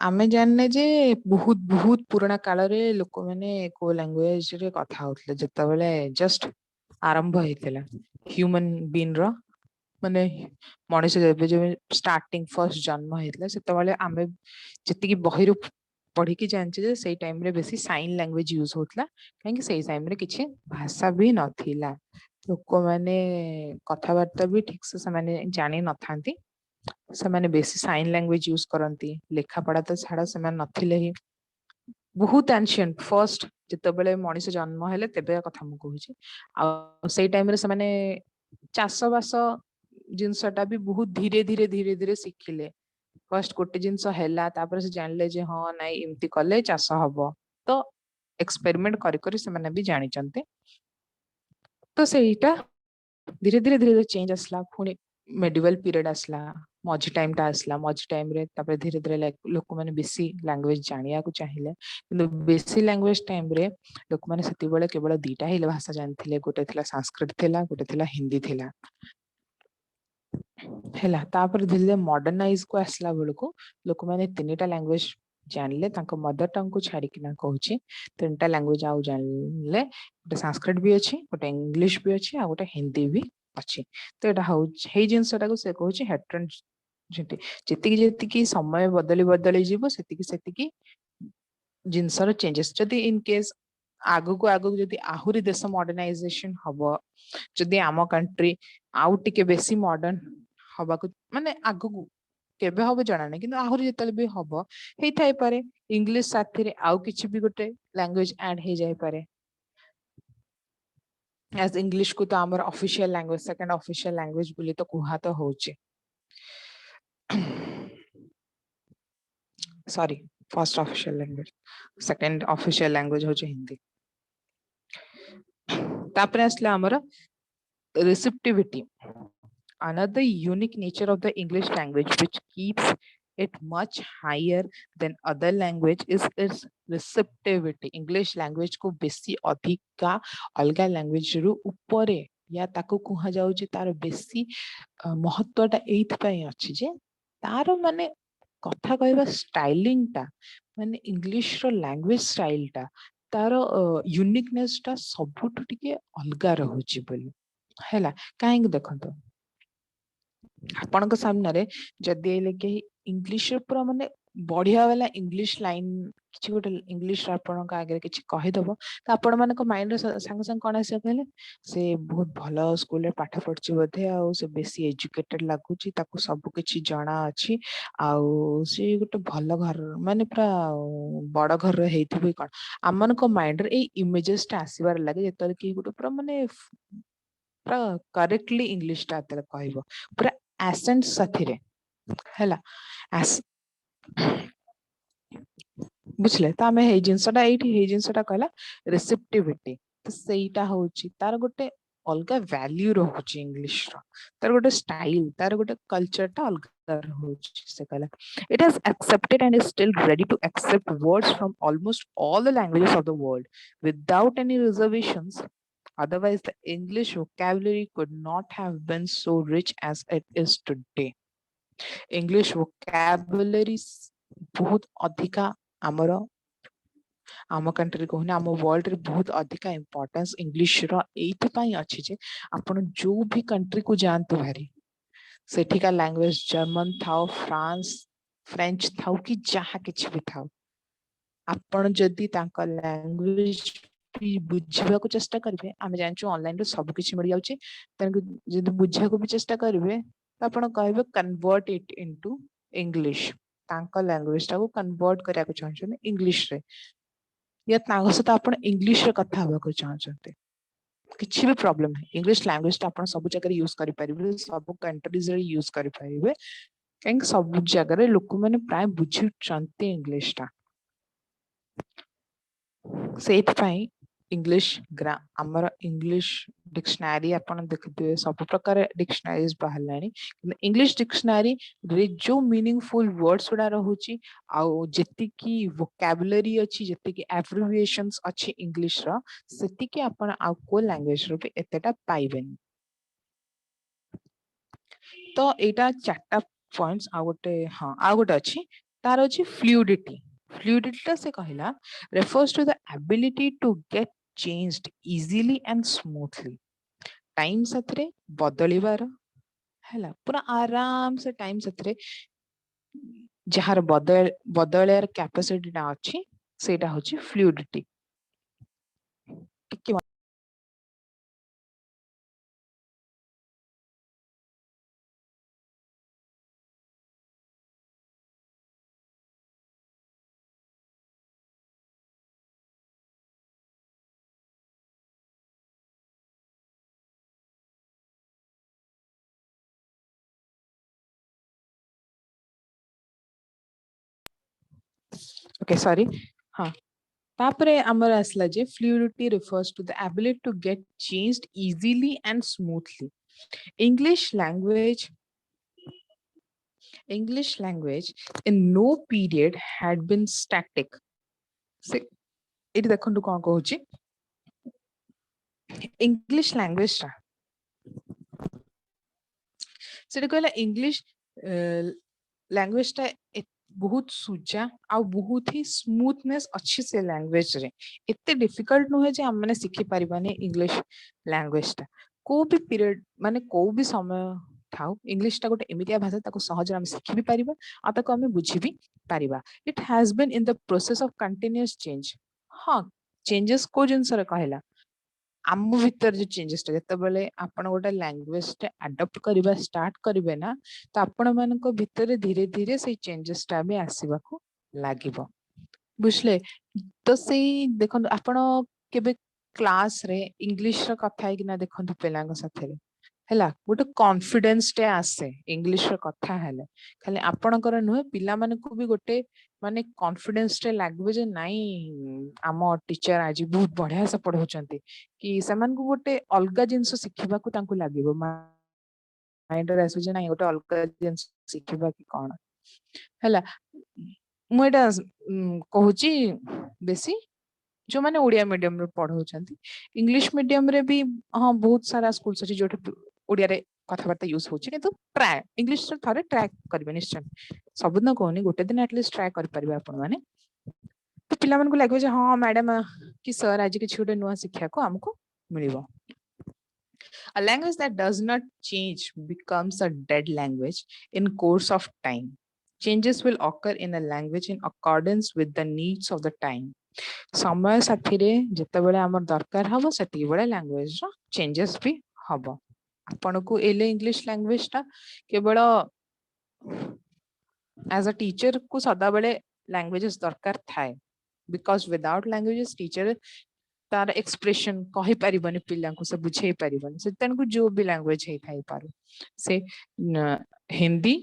Speaker 1: आमे जानने जे बहुत बहुत पुराना काल रे लोक माने को लैंग्वेज रे कथा होतले जता बेले जस्ट आरंभ हेतिला ह्यूमन बीइंग रो माने मनीष जेबे जे स्टार्टिंग फर्स्ट जन्म हेतले सेते बेले आमे जति की बहिरु पढ़ी की जानचे जे सेई टाइम रे बेसी साइन लैंग्वेज यूज होतला काहे कि सेई टाइम रे किछि भाषा भी नथिला लोक माने कथा वार्ता भी ठीक से माने जानि न थांती से माने बेसी साइन लैंग्वेज यूज करंती लेखा पढ़ा तो छाड़ा से माने नथिले ही बहुत एंशिएंट फर्स्ट जते बेले मनीष जन्म हेले तेबे कथा मु कहूची आ सेई टाइम रे से माने चाष बास जिनसटा भी बहुत धीरे धीरे धीरे धीरे शिखिले फर्स्ट गोटे जिनस हैला तापर से जानले जे हां नाइ इम्ति कले चाष हबो तो एक्सपेरिमेंट करी करी से माने भी जानि चंते तो सेईटा धीरे धीरे धीरे चेंज आसला पुणी मेडिवल पीरियड आसला मझी टाइम टा आसला मझी टाइम रे तापर धीरे धीरे लोक माने बेसी लैंग्वेज जानिया को चाहिए किंतु बेसी लैंग्वेज टाइम रे लोक माने सेति बेले केवल दीटा ही भाषा जानथिले गोटे थिला संस्कृत थिला गोटे थिला हिंदी थिला हैला तापर धीरे धीरे मॉडर्नाइज को आसला बेलको लोक माने तीनटा लैंग्वेज जानले तांको मदर टंग को छाड़ी किना कहूची तीनटा लैंग्वेज आउ जानले गोटे संस्कृत भी अछि गोटे इंग्लिश भी अछि आ गोटे हिंदी भी अछि तो एटा हौ हे जिंसटा को से कहूची हेट्रोजेनिटी जति जति की समय बदली बदली जीवो सेति की जिनसर चेंजेस जदि इन केस आगु को आगु जदि आहुरी देश मॉडर्नाइजेशन हबो जदि आम कंट्री आउ टिके बेसी मॉडर्न हबा को माने आगु को केबे हबो जाना नै किंतु आहुरी जेतले भी हबो हेई थाई पारे इंग्लिश साथी रे आउ किछि भी गोटे लैंग्वेज ऐड हे जाय पारे एज इंग्लिश को तो आमर official language second official language बोली तो कुहा तो होचे sorry first official language second official language होचे हिंदी तापरे असले आमर receptivity another unique nature of the English language which keeps it much higher than other language is its receptivity English language को बेसी अधिका अलगा language रु ऊपरे या ताको कुहा जाउची तार बेसी महत्वटा एइथ पई अछि जे तार माने कथा कहबा स्टाइलिंग टा माने इंग्लिश रो लैंग्वेज स्टाइल टा तार यूनिकनेस टा सबुठ टिके अलगा रहउची बोली हैला काहे देखंतो आपन सामने रे जदि एले के इंग्लिश पूरा माने बढ़िया वाला इंग्लिश लाइन किछि गोटे इंग्लिश आपन आगे किछि कहि दबो त आपन माने को माइंड रे संग संग कोन आसे कहले से बहुत भलो स्कूल रे पाठ पढछि बोधे आ से बेसी एजुकेटेड लागुछि ताको सब किछि जणा अछि आ से गोटे भलो घर माने पूरा बड़ घर रे हेइथिबे कोन हमन को माइंड रे ए इमेजेस ता आसीबार लागे जेतल कि गोटे पूरा माने पूरा करेक्टली इंग्लिश ता तले कहबो पूरा एसेंट साथी रे हैला एस बुझले त हमें हे जिंसटा एठी हे जिंसटा कहला रिसेप्टिविटी तो सेटा होची तार गोटे अलगा वैल्यू रहउची इंग्लिश रो तार गोटे स्टाइल तार गोटे कल्चर ता अलगा रहउची से कहला it has accepted and is still ready to accept words from almost all the languages of the world without any reservations otherwise the English vocabulary could not have been so rich as it is today English vocabulary बहुत अधिका आमर आम country कहूना आम world रे बहुत अधिका importance English रो एथि पई अछि जे आपण जो भी कंट्री को जानतो भारी सेठिका लैंग्वेज जर्मन थाओ फ्रांस फ्रेंच थाओ कि जहा किछ भी थाओ आपण जदी तांका लैंग्वेज बुझिबा को चेष्टा करबे आमे जानचो ऑनलाइन रे सब किछ मिल जाउची तनको जदी बुझिया को भी चेष्टा करबे त आपण कहबे कन्वर्ट इट इनटू इंग्लिश तांका लैंग्वेज टा को कन्वर्ट करिया को चाहछन इंग्लिश रे या तांका सहित आपण इंग्लिश रे कथा हबा को चाहछन्ते किछि भी प्रॉब्लम है इंग्लिश लैंग्वेज ता आपण सब जगह यूज करि परिबे सब कंट्रीज रे यूज करि परिबे काहे सब जगह रे लोक माने प्राय बुझि चंते इंग्लिश ता सेठ पई इंग्लिश हमर इंग्लिश डिक्शनरी आपण देखिबे सब प्रकार डिक्शनरीज बाहरलानी इंग्लिश डिक्शनरी रे जो मीनिंगफुल वर्ड्स उडा रहउची आ जेति की वोकैबुलरी अछि जेति की एब्रिविएशंस अछि इंग्लिश रो सेति की आपण आ को लैंग्वेज रो पे एतेटा पाइबेन तो एटा चारटा पॉइंट्स आ गोटे हां आ गोटे अछि तार अछि फ्लूइडिटी फ्लूइडिटी से कहला refers to the ability to get changed easily and smoothly time साथरे बदलिबार हैला पूरा आराम से टाइम साथरे जहार बदलयार कैपेसिटी ना अछि सेटा होछि फ्लूइडिटी टिके ओके सॉरी हाँ तापरे आमर आसला जे fluidity refers to the ability to get changed easily and smoothly English language in no period had been static से एटी देखंतु कोन कहूची इंग्लिश लैंग्वेज ता सेटा कहला इंग्लिश लैंग्वेज ता बहुत सुजा आ बहुत ही स्मूथनेस अच्छी से लैंग्वेज रे एते डिफिकल्ट न है जे हम माने सिखि परिबाने इंग्लिश लैंग्वेज ता को भी पीरियड माने को भी समय ଥାଉ इंग्लिश टा गोटे एमितिया भाषा ताको सहज हम सिखि भी परिबा आ ताको हम बुझि भी परिबा it has been in the process of continuous change हां चेंजेस को जिनसर कहला आम भीतर जो चेंजेस जते बेले आपण गोटे लैंग्वेज टे अडॉप्ट करबा स्टार्ट करिवे ना तो आपण मानको भीतर धीरे धीरे से चेंजेस टा भी आसीबा को लागिबो बुझले तो से देखो आपण केबे क्लास रे इंग्लिश र कथा है कि ना देखो पेलांग साथे हैला गोटे कॉन्फिडेंस टे आसे इंग्लिश र कथा हेले खाली आपणकर नुहे पिला मानको भी गोटे माने कॉन्फिडेंस टे लागबे जे नाइ आम टीचर आज बहुत बढ़िया से पढ़ाउचंती कि समान को गोटे अलगा जिंस सिखिबा को तांको लागिबो माइंड रे आसु जे नाइ गोटे अलगा जिंस सिखिबा कि कोन हैला मु एटा कहूची बेसी जो माने ओडिया मीडियम रे पढ़ाउचंती इंग्लिश मीडियम रे भी हाँ बहुत सारा स्कूल अछि जोटे ओडिया रे कथाबार्ता यूज होची किंतु ट्राय इंग्लिश रे थरे ट्राय करबे निश्चय सब दिन कहनी गोटे दिन एटलीस्ट ट्राय कर परिबे आपण माने तो पिला मन को लागबे जे हाँ मैडम कि सर आज किछ गोटे नुवा शिक्षा को हमको मिलिबो A language that does not change becomes a dead language in course of time. Changes will occur in a language in accordance with the needs of the time. समय साथी रे जते बेले हमर दरकार हबो सेती बेले लैंग्वेज रो चेंजेस भी हबो आपण को एले इंग्लिश लैंग्वेज ता केवल एज अ टीचर को सदा बेले लैंग्वेजेस दरकार थाए बिकॉज विदाउट लैंग्वेजेस टीचर तार एक्सप्रेशन कहि परिबनी पिल्ला को से बुझे परिबनी से तन को जो भी लैंग्वेज हे थाई पारो से हिंदी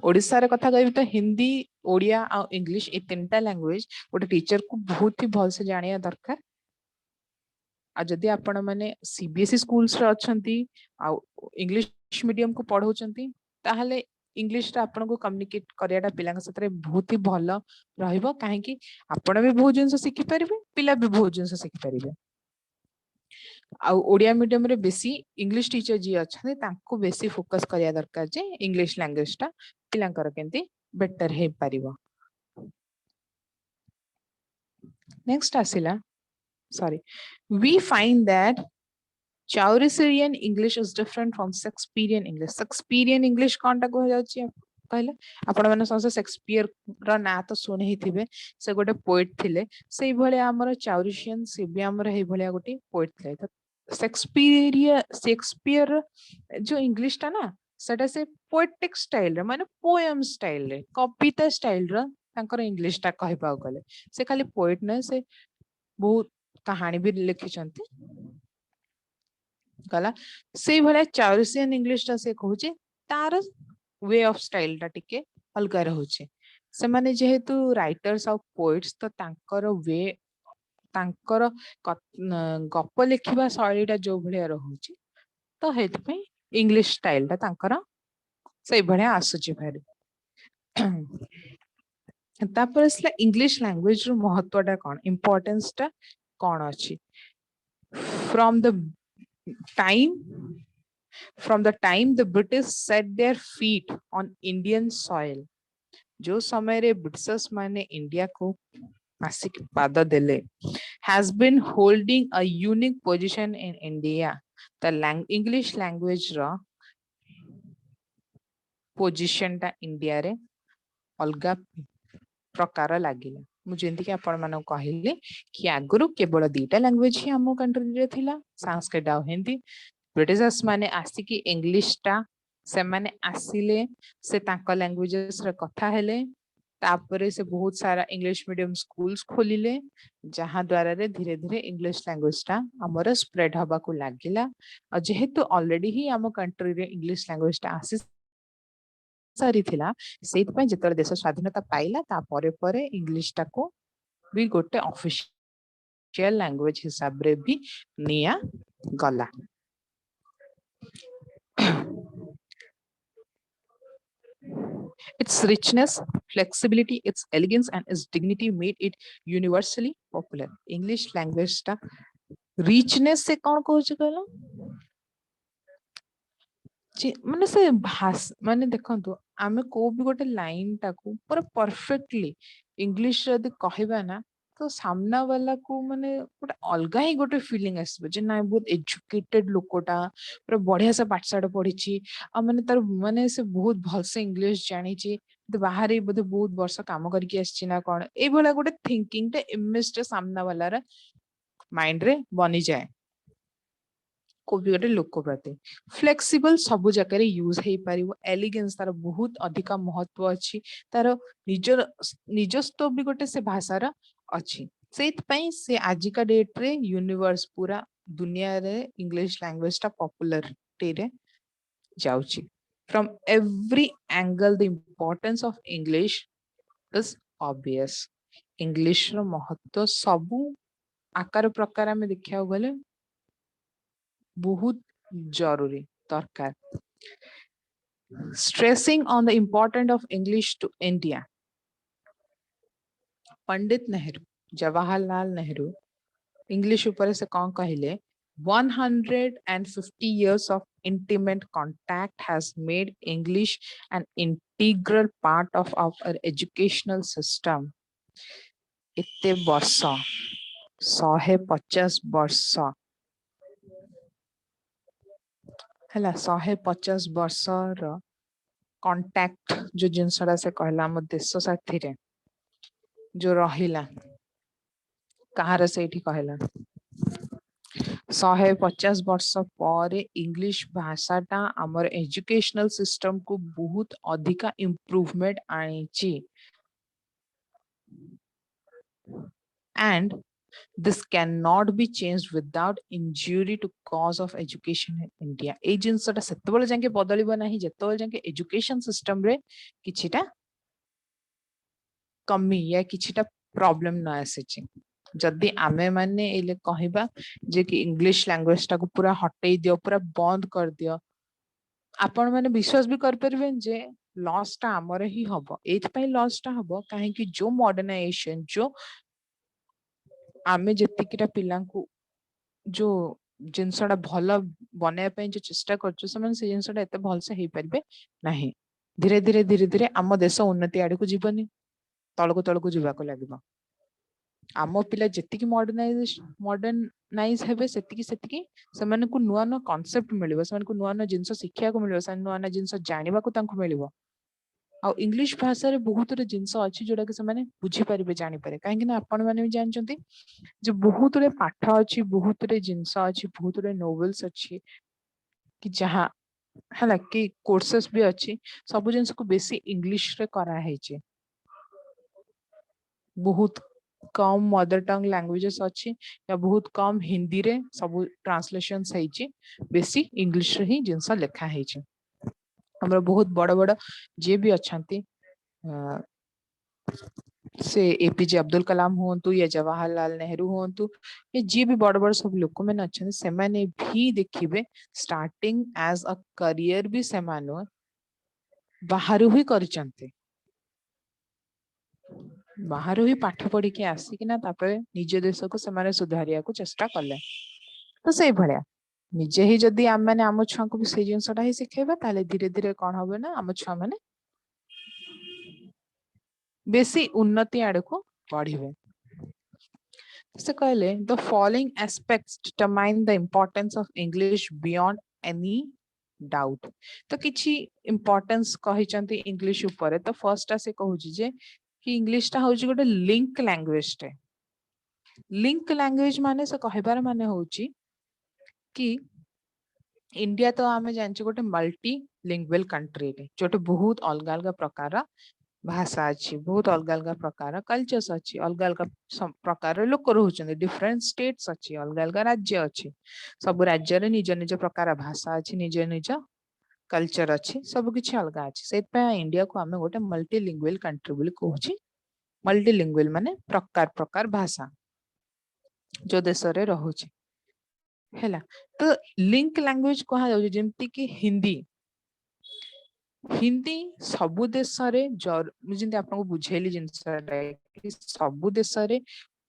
Speaker 1: ओडिसा रे कथा कहबी तो हिंदी ओडिया आ इंग्लिश ए तीनटा लैंग्वेज गोटे टीचर को बहुत ही भल से जानिया दरकार आ जदि आपण माने सीबीएसई स्कूल्स रे अछंती आ इंग्लिश मीडियम को पढौचंती ताहले इंग्लिश रा आपण को कम्युनिकेट करियाटा पिलांग सतरे बहुत ही भल रहिबो काहे कि आपण भी बहुत जिंस सिखि परिबे पिला भी बहुत जिंस सिखि परिबे आ ओडिया मीडियम रे बेसी इंग्लिश टीचर जी अछंती तांको बेसी फोकस करिया दरकार जे इंग्लिश लैंग्वेज टा पिलांकर केंती बेटर हे परिबो नेक्स्ट आसिला sorry we find that Chaucerian English is different from Shakespearean English. Shakespearean English कोनटा कह जाउची कहले आपण माने संसे शेक्सपियर रा ना तो सुने ही थिबे से गोटे पोएट थिले सेई भले हमर चाउरिशियन से भी हमर हे भले गोटे पोएट थिले तो शेक्सपियर जो इंग्लिश ता ना सेटा से पोएटिक स्टाइल रे माने पोएम स्टाइल रे कविता स्टाइल रे तांकर इंग्लिश ता कहबा गले से खाली पोएट न से बहुत कहानी भी लिखिचंती गला से भले चाउरिशियन इंग्लिश ता से कहूचे तार वे ऑफ स्टाइल ता टिके अलगा रहउचे से माने जेहेतु राइटर्स ऑफ पोएट्स तो तांकर वे तांकर गप लिखिबा शैलीटा जो भले रहउचे तो हेत पे इंग्लिश स्टाइल ता तांकर से भले आसुची भारी तापर इसला इंग्लिश लैंग्वेज रो महत्वटा कोन इंपोर्टेंस टा कोन अछि from the time from the time the British set their feet on Indian soil जो समय रे ब्रिटिशर्स माने इंडिया को आसिक पाद देले has been holding a unique position in India the English language रो पोजीशन टा इंडिया रे अलगा प्रकार लागिला मुझे एंती कि आपण माने कहले कि आगुरु केवल दीटा लैंग्वेज ही हम कंट्री रे थिला संस्कृत आ हिंदी ब्रिटिशर्स माने आसी कि इंग्लिश टा से माने आसीले से तांका लैंग्वेजेस रे कथा हेले तापरे से बहुत सारा इंग्लिश मीडियम स्कूल्स खोलिले जहां द्वारा रे धीरे धीरे इंग्लिश लैंग्वेज टा हमर स्प्रेड हबा को लागिला और जेहेतु ऑलरेडी ही हम कंट्री रे इंग्लिश लैंग्वेज टा आसी सारी थिला सेत पे जेतर देश स्वाधीनता पाइला ता परे परे इंग्लिश टा को भी गोटे ऑफिशियल लैंग्वेज हिसाब रे भी निया गला its richness flexibility its elegance and its dignity made it universally popular english language ता richness से कौन कहू छ कहलो माने से भाष माने देखंतु आमे को भी गोटे लाइन टाकू पूरा परफेक्टली इंग्लिश यदि कहबा ना तो तो सामना वाला को माने गोटे अलगा ही गोटे फीलिंग आसबो जे ना बहुत एजुकेटेड लोकोटा पूरा बढ़िया से पाठशाठ पढ़ी आ माने तार माने से बहुत भल से इंग्लिश जानी बाहर बोधे बहुत वर्ष काम करके आसी ना कौन ए भला गोटे थिंकिंग टे इमेज टे सामना वाला माइंड रे बनी जाए को भी गोटे लोक प्रति फ्लेक्सिबल सब जगह यूज हो पार एलिगेंस तार बहुत अधिक महत्व अच्छी तार निजर निजस्व भी गोटे से भाषार अच्छी से आजिका डेट रे यूनिवर्स पूरा दुनिया रे इंग्लिश लैंग्वेज टा पॉपुलरिटी रे जाउची from every angle the importance of English is obvious English रो महत्व सबू आकार प्रकार में देखा गले बहुत जरूरी दरकार stressing on the important of English to India Pandit Nehru Jawaharlal Nehru English ऊपर से कौन कहले 150 years of intimate contact has made English an integral part of our educational system. इतने वर्ष 150 वर्ष है 150 वर्ष कंटाक्ट जो जिनसड़ा से कहला हम देश साथी रे जो रहिला कहार से कहला 150 वर्ष पर इंग्लिश भाषाटा आमर एजुकेशनल सिस्टम को बहुत अधिका इम्प्रूवमेंट आनी and this cannot be changed without injury to cause of education in India ए जिनसटा सेतबेले जाके बदलिबो नाही जेतबेले जाके एजुकेशन सिस्टम रे किछिटा कमी या किछिटा प्रॉब्लम न आसे जदि आमे माने एले कहिबा जे कि इंग्लिश लैंग्वेज टा को पूरा हटै दियो पूरा बंद कर दियो आपण माने विश्वास भी कर परबे जे लॉस टा हमर ही हबो एथ पई लॉस टा हबो काहे कि जो मॉडर्नाइजेशन जो आमे जेतिकिटा पिलांकु जो जिनसटा भल बने पे जो चेष्टा करछु समान से जिनसटा एते भल से हे परबे नाही धीरे धीरे धीरे धीरे आम देश उन्नति आड़ को जीवनी तलको जीवा को लागिबो आम पिला जेतिकी मॉडर्नाइज हेबे सेतिकी सेतिकी समान को नुआ नुआ कांसेप्ट मिलिबो समान को नुआ नुआ जिंस शिक्षा को मिलिबो समान नुआ नुआ जिंस जानिबा को तांको मिलिबो आ इंग्लिश भाषा रे बहुत रे जिंस अछि जोडा के समान बुझी परिबे जानि पारे काहे कि ना आपण माने भी जानचंती जो बहुत रे पाठ अछि बहुत रे जिंस अछि बहुत रे नोवेल्स अछि कि जहां हला कि कोर्सेस भी अछि सब जिंस को बेसी इंग्लिश रे करा है छै बहुत कम मदर टंग लैंग्वेजेस अच्छी या बहुत कम हिंदी रे सब ट्रांसलेशन बेसी इंग्लिश रे ही जिनस लिखा है हमर बहुत बड़ बड़ जे भी अच्छांती से एपीजे अब्दुल कलाम होंतु या जवाहरलाल नेहरू होंतु या जे भी बड़ बड़ सब लोक मैंने अच्छा से मैंने भी देखिबे स्टार्टिंग एज अ करियर भी से मानो बाहर ही करचंते बाहर ही पाठ पढ़ी के आसिकिना तापर निज देश को समारे सुधारिया को चेष्टा कले तो से भलिया निजे ही जदी आम माने आम छुआ को भी से जिनसटा ही सिखेबा ताले धीरे धीरे कोन होबे ना आम छुआ माने बेसी उन्नति आड़ को बढ़िबे से कहले the following aspects determine the importance of English beyond any doubt तो किछि इंपोर्टेंस कहिचंती इंग्लिश ऊपर तो फर्स्ट से कहूची जे कि इंग्लिश टा होची गोटे लिंक लैंग्वेज टे लिंक लैंग्वेज माने से कहबार माने होची कि इंडिया तो आमे जानछि गोटे मल्टी लिंगुअल कंट्री रे जोटे बहुत अलग अलग प्रकार भाषा अछि बहुत अलग अलग प्रकार कल्चर्स अछि अलग अलग प्रकार लोक रहउछन डिफरेंट स्टेट्स अछि अलग अलग राज्य अछि सब राज्य रे निज निज प्रकार भाषा अछि निज निज कल्चर अच्छी सब किसी अलग अच्छी से इंडिया को आम गोटे मल्टीलिंगुअल कंट्री बोली कहूची मल्टीलिंगुअल माने प्रकार प्रकार भाषा जो देश रे रहउची हैला तो लिंक लैंग्वेज कहा जाउची जेमति कि हिंदी हिंदी सबु देश रे जेमति आपको बुझेली जिंस कि सबु देश रे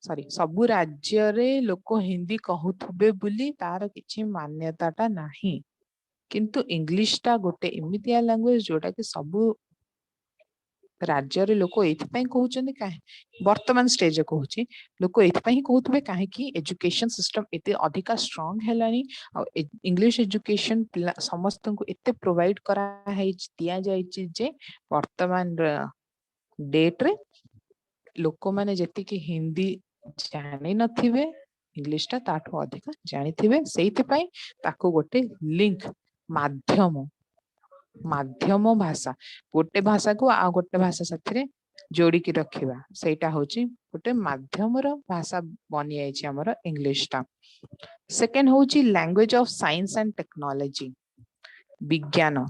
Speaker 1: सॉरी सबु राज्य रे लोक हिंदी कहउथबे बोली तार किछि मान्यताटा नाही किंतु इंग्लिश टा गोटे एमितिया लैंग्वेज जोटा कि सबु राज्य रे लोक एथिपाई कहउचंदी काहे वर्तमान स्टेज कहउची लोक एथिपाई कहउतबे काहे कि एजुकेशन सिस्टम एते अधिका स्ट्रांग हेलानी आ इंग्लिश एजुकेशन समस्त को एते प्रोवाइड करा है दिया जाय जे वर्तमान डेट रे लोक माने जति कि हिंदी जानि नथिबे इंग्लिश टा ताठो अधिका जानिथिबे सेइथिपाई ताको गोटे लिंक माध्यम माध्यम भाषा गोटे भाषा को आ गोटे भाषा साथरे जोड़ी की रखिबा सेटा होची गोटे माध्यम रो भाषा बनि आइछि हमर इंग्लिश टा सेकंड होची language of science and technology विज्ञान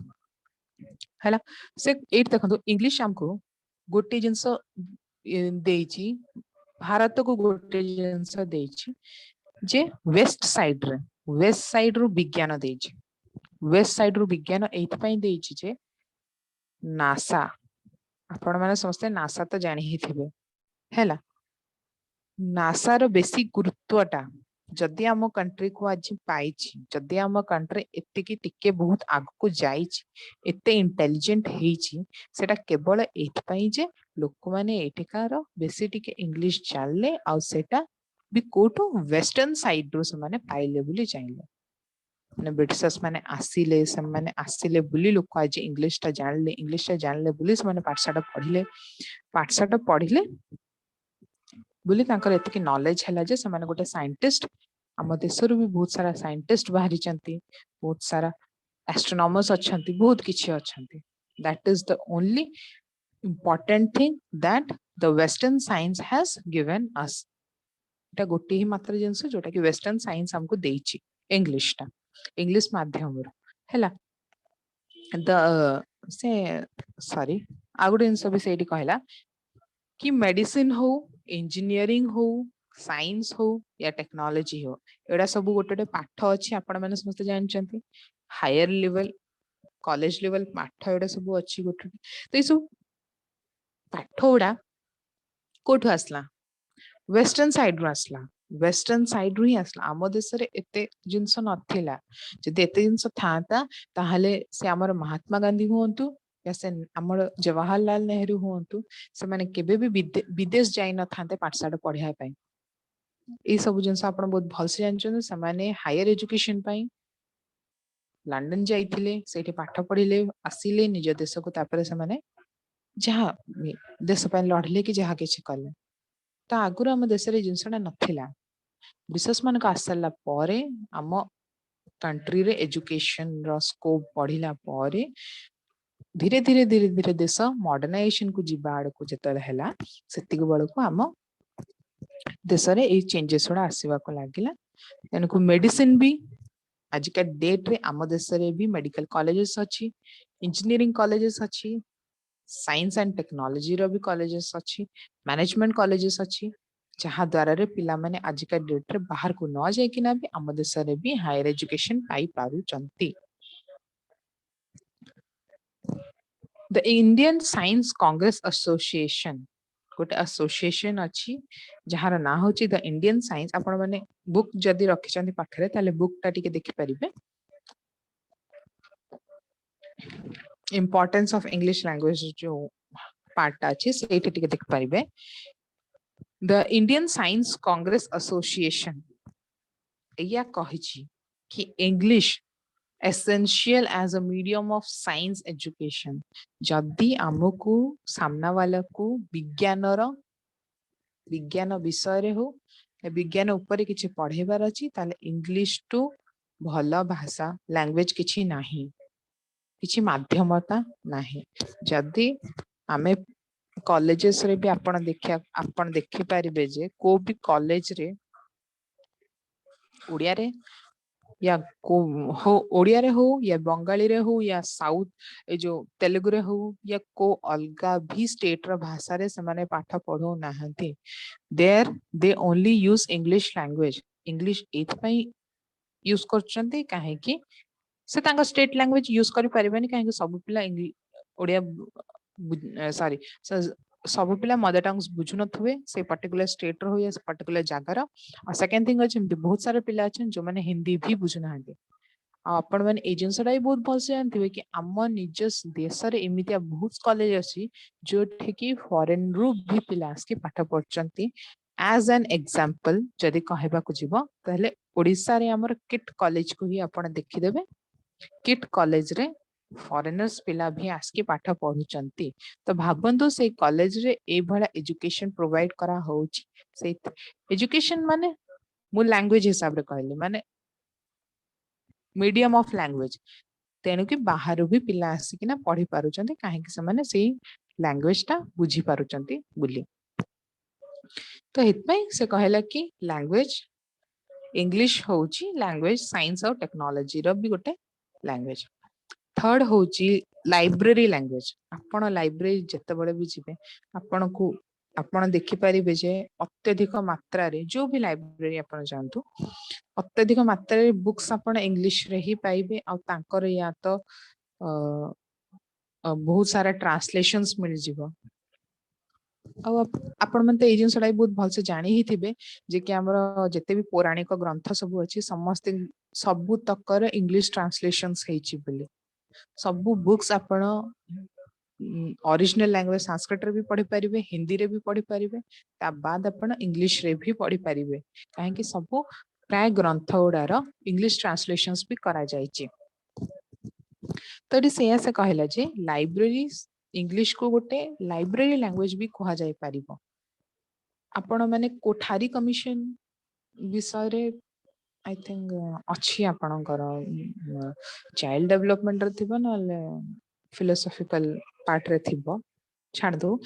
Speaker 1: हला से एट देखंतु इंग्लिश हमको गोटे जिंस देइछि भारत को गोटे जिंस देइछि जे वेस्ट साइड रो विज्ञान देइछि वेस्ट साइड रो विज्ञान एइथपाई देइछि जे नासा आपण माने समस्त नासा तो जानि ही थिबे हैला नासा रो बेसिक गुरुत्वटा जदि आम कंट्री को आज पाइछि जदि आम कंट्री एते की टिके बहुत आग को जाइछि एते इंटेलिजेंट हेइछि सेटा केवल एइथपाई जे लोक माने एटिकार बेसी टिके इंग्लिश जानले आ सेटा भी कोटो वेस्टर्न साइड रो से माने पाइले बुली जाइले माने ब्रिटिशर्स माने आसिले बुली लोक आज इंग्लिश टा जानले बुली से माने पाठशाठ पढ़िले बुली तांकर एतिकी नॉलेज हैला जे से माने गोटे साइंटिस्ट आम देशर भी बहुत सारा साइंटिस्ट बाहरी चंती बहुत सारा एस्ट्रोनॉमर्स अछंती बहुत किछि अछंती that is the only important thing that the western science has given us एटा गोटे ही मात्र जिंस जोटा कि वेस्टर्न साइंस हमको देइछि इंग्लिश टा इंग्लिश माध्यम रो हैला द से सॉरी आ गोटे जिंस भी सेठी कहला कि मेडिसिन हो इंजीनियरिंग हो साइंस हो या टेक्नोलॉजी हो एडा सब गोटे पाठ अछि आपण माने समस्त जानचंती हायर लेवल कॉलेज लेवल पाठ एडा सब अछि गोटे तो ई सब पाठ उडा कोठु आसला वेस्टर्न साइड रो आसला वेस्टर्न साइड रो ही आसला आम देश रे एते जिंस नथिला जदि एते जिंस थाता ताहाले से हमर महात्मा गांधी हुंतु या से हमर जवाहरलाल नेहरू हुंतु से माने केबे भी विदेश जाई न थाते पाठशाठ पढ़िया पई ए सब जिंस आपण बहुत भल से जानछन से माने हायर एजुकेशन पई लंदन जाइथिले सेठी पाठ पढ़िले आसिले निज देश को तापरे से माने जहा देश पई लढले कि जहा किछि कले ता आगुर हम देश रे जिंसडा नथिला विशेष मान का आसला परे आम कंट्री रे एजुकेशन रो स्कोप बढ़िला परे धीरे धीरे धीरे धीरे देश मॉडर्नाइजेशन को जिबा आड़ को जतल हैला सेतिक बळ को आम देश रे ए चेंजेस उडा आसीबा को लागिला तेनको मेडिसिन भी आज का डेट रे आम देश रे भी मेडिकल कॉलेजेस अछि इंजीनियरिंग कॉलेजेस अछि साइंस एंड टेक्नोलॉजी रो भी कॉलेजेस अछि मैनेजमेंट कॉलेजेस अछि जहा द्वारा रे पिला माने आज का डेट रे बाहर को न जाय कि ना भी आम देश रे भी हायर एजुकेशन पाई पारु चंती the Indian Science Congress Association गोटे एसोसिएशन अछि जहार ना होची द इंडियन साइंस आपण माने बुक जदी रखि चंती पाखरे ताले बुक टा टिके देखि परिबे इंपोर्टेंस ऑफ इंग्लिश लैंग्वेज जो पार्ट अछि सेठी टिके देख परिबे the Indian Science Congress Association या कहिछि कि English essential as a medium of science education जदि आमको सामना वाला को विज्ञान विषय रे हो विज्ञान ऊपर किछि पढ़ेबार अछि ताले इंग्लिश टू भला भाषा लैंग्वेज किछि नाही किछि माध्यमता नाही जदि आमे कॉलेजेस रे भी आपण देखि पारिबे जे को भी कॉलेज रे ओडिया रे या को हो ओडिया रे हो या बंगाली रे हो या साउथ ए जो तेलुगु रे हो या को अलगा भी स्टेट रो भाषा रे से माने पाठ पढो नाहंती there they only use English language English एथ पई यूज करचंती काहे कि से तांका स्टेट लैंग्वेज यूज करि परिबेनी काहे कि सब पिला ओडिया सॉरी सब पिला मदर टंग्स बुझु नथुवे से पर्टिकुलर स्टेट रो या पर्टिकुलर जगार और सेकंड थिंग अछि बहुत सारे पिला अछन जो माने हिंदी भी बुझु नाहंती आपण मैंने ए जिनसटा भी बहुत भल से जानते कि आम निज देश रे एमितिया बहुत कॉलेज अच्छी जो कि फॉरेन रु भी पिला आसकी पाठ पढ़ुचंती एज एन एग्जांपल जदि कहबा को जीवो ताहले ओडिसा रे हमर किट कॉलेज को ही आपण देखिदेबे किट कॉलेज रे फॉरेनर्स पिला भी आसकी पाठ पढ़ुचंती तो भाबंतु से कॉलेज रे ए भला एजुकेशन प्रोवाइड करा होउची से एजुकेशन माने मु लैंग्वेज हिसाब रे कहली माने मीडियम ऑफ लैंग्वेज तेणु कि बाहर भी पिला आसिकिना पढ़ी पारुचंती काहेकि से सेई लैंग्वेज टा बुझी पारुचंती बुली तो हितपई से कहला कि लैंग्वेज इंग्लिश होची लैंग्वेज साइंस और टेक्नोलॉजी रो भी गोटे लैंग्वेज थर्ड होची लाइब्रेरी लैंग्वेज आपण लाइब्रेरी जते बड़े भी जिबे आपण को आपण देखि परिबे जे अत्यधिक मात्रा रे जो भी लाइब्रेरी आपण जानतु अत्यधिक मात्रा रे बुक्स आपण इंग्लिश रे ही पाइबे आ तांकर या तो बहुत सारा ट्रांसलेशंस मिल जिवो आपण मन ए जिनसटा बहुत भल से जानी ही थिबे जे कि हमर जते भी पौराणिक ग्रंथ सब अछि समस्त सबु तकर इंग्लिश ट्रांसलेशंस हेछि बोली सबु बुक्स आपण ओरिजिनल लैंग्वेज संस्कृत रे भी पढ़ी पारिबे हिंदी रे भी पढ़ी पारिबे ता बाद आपण इंग्लिश रे भी पढ़ी पारिबे काहे कि सबु प्राय ग्रंथ उडार इंग्लिश ट्रांसलेशंस भी करा जायछि तो से से कहला जे लाइब्रेरी इंग्लिश को गोटे लाइब्रेरी लैंग्वेज भी कहा जाय पारिबो आपण माने कोठारी कमिशन विषय रे आई थिंक अच्छी आपणकर चाइल्ड डेवलपमेंट रे थिबो न फिलोसॉफिकल पार्ट रे थिबो छाड़ दो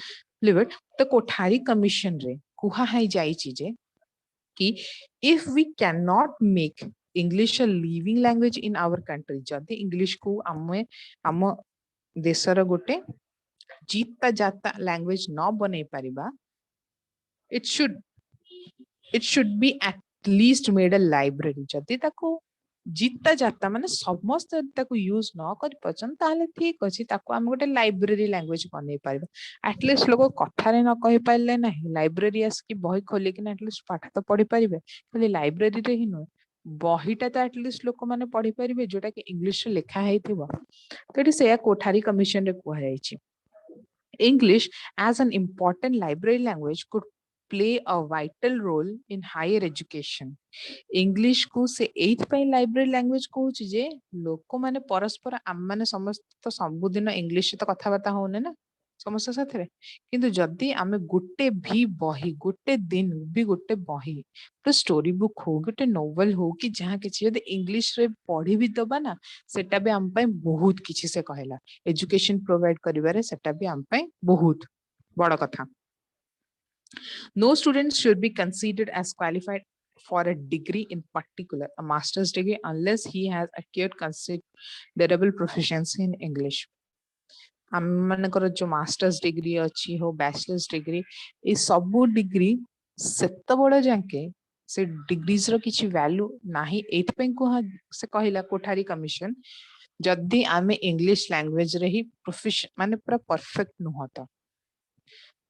Speaker 1: लिविट तो कोठारी कमिशन रे कुहा है जाई जे कि if we can not make English a living language in our country जदि इंग्लिश को आम देशर गोटे जीता जाता लैंग्वेज न बनै पारिबा it should be at least made a library जदि ताको जीता जाता माने समस्त ताको यूज न कर पछन ताले ठीक अछि ताको हम गोटे लाइब्रेरी लैंग्वेज बनै पारिबा एटलीस्ट लोग कथा रे न कहि पाइले नाही लाइब्रेरी आस की बही खोली कि एटलीस्ट पाठ तो पढ़ी पारिबे खाली लाइब्रेरी रे ही न बहीटा तो एटलीस्ट लोक माने पढ़ी पारिबे जोटा कि इंग्लिश रे लिखा हेथिबो तो एटी से कोठारी कमिशन रे कुहा जायछि English as an important library language could play a vital role in higher education. English को से एथ पे लाइब्रेरी लैंग्वेज कहूँ जे लोक माने परस्पर आम माने समस्त सबुदिन इंग्लिश तो कथा बार्ता होने ना समस्त साथ रे किंतु जदि आमे गुटे भी बही गुटे दिन भी गुटे बही तो स्टोरी बुक हो गुटे नोवेल हो कि जहाँ किसी जदि इंग्लिश रे पढ़ी भी दबा ना सेटा भी आम पे बहुत किछि से कहला एजुकेशन प्रोवाइड करिवारे सेटा भी आम पे बहुत बड़ कथा No student should be considered as qualified for a degree in particular, a master's degree, unless he has acquired considerable proficiency in English. हम मनकर जो मास्टर्स डिग्री अच्छी हो बैचलर्स डिग्री ये सब डिग्री सेत बड़ जाके से डिग्रीज रो किछि वैल्यू नाही एथ पे को से कहला कोठारी कमिशन जदि आमे इंग्लिश लैंग्वेज रे ही प्रोफिशिएंट माने पूरा परफेक्ट नुहत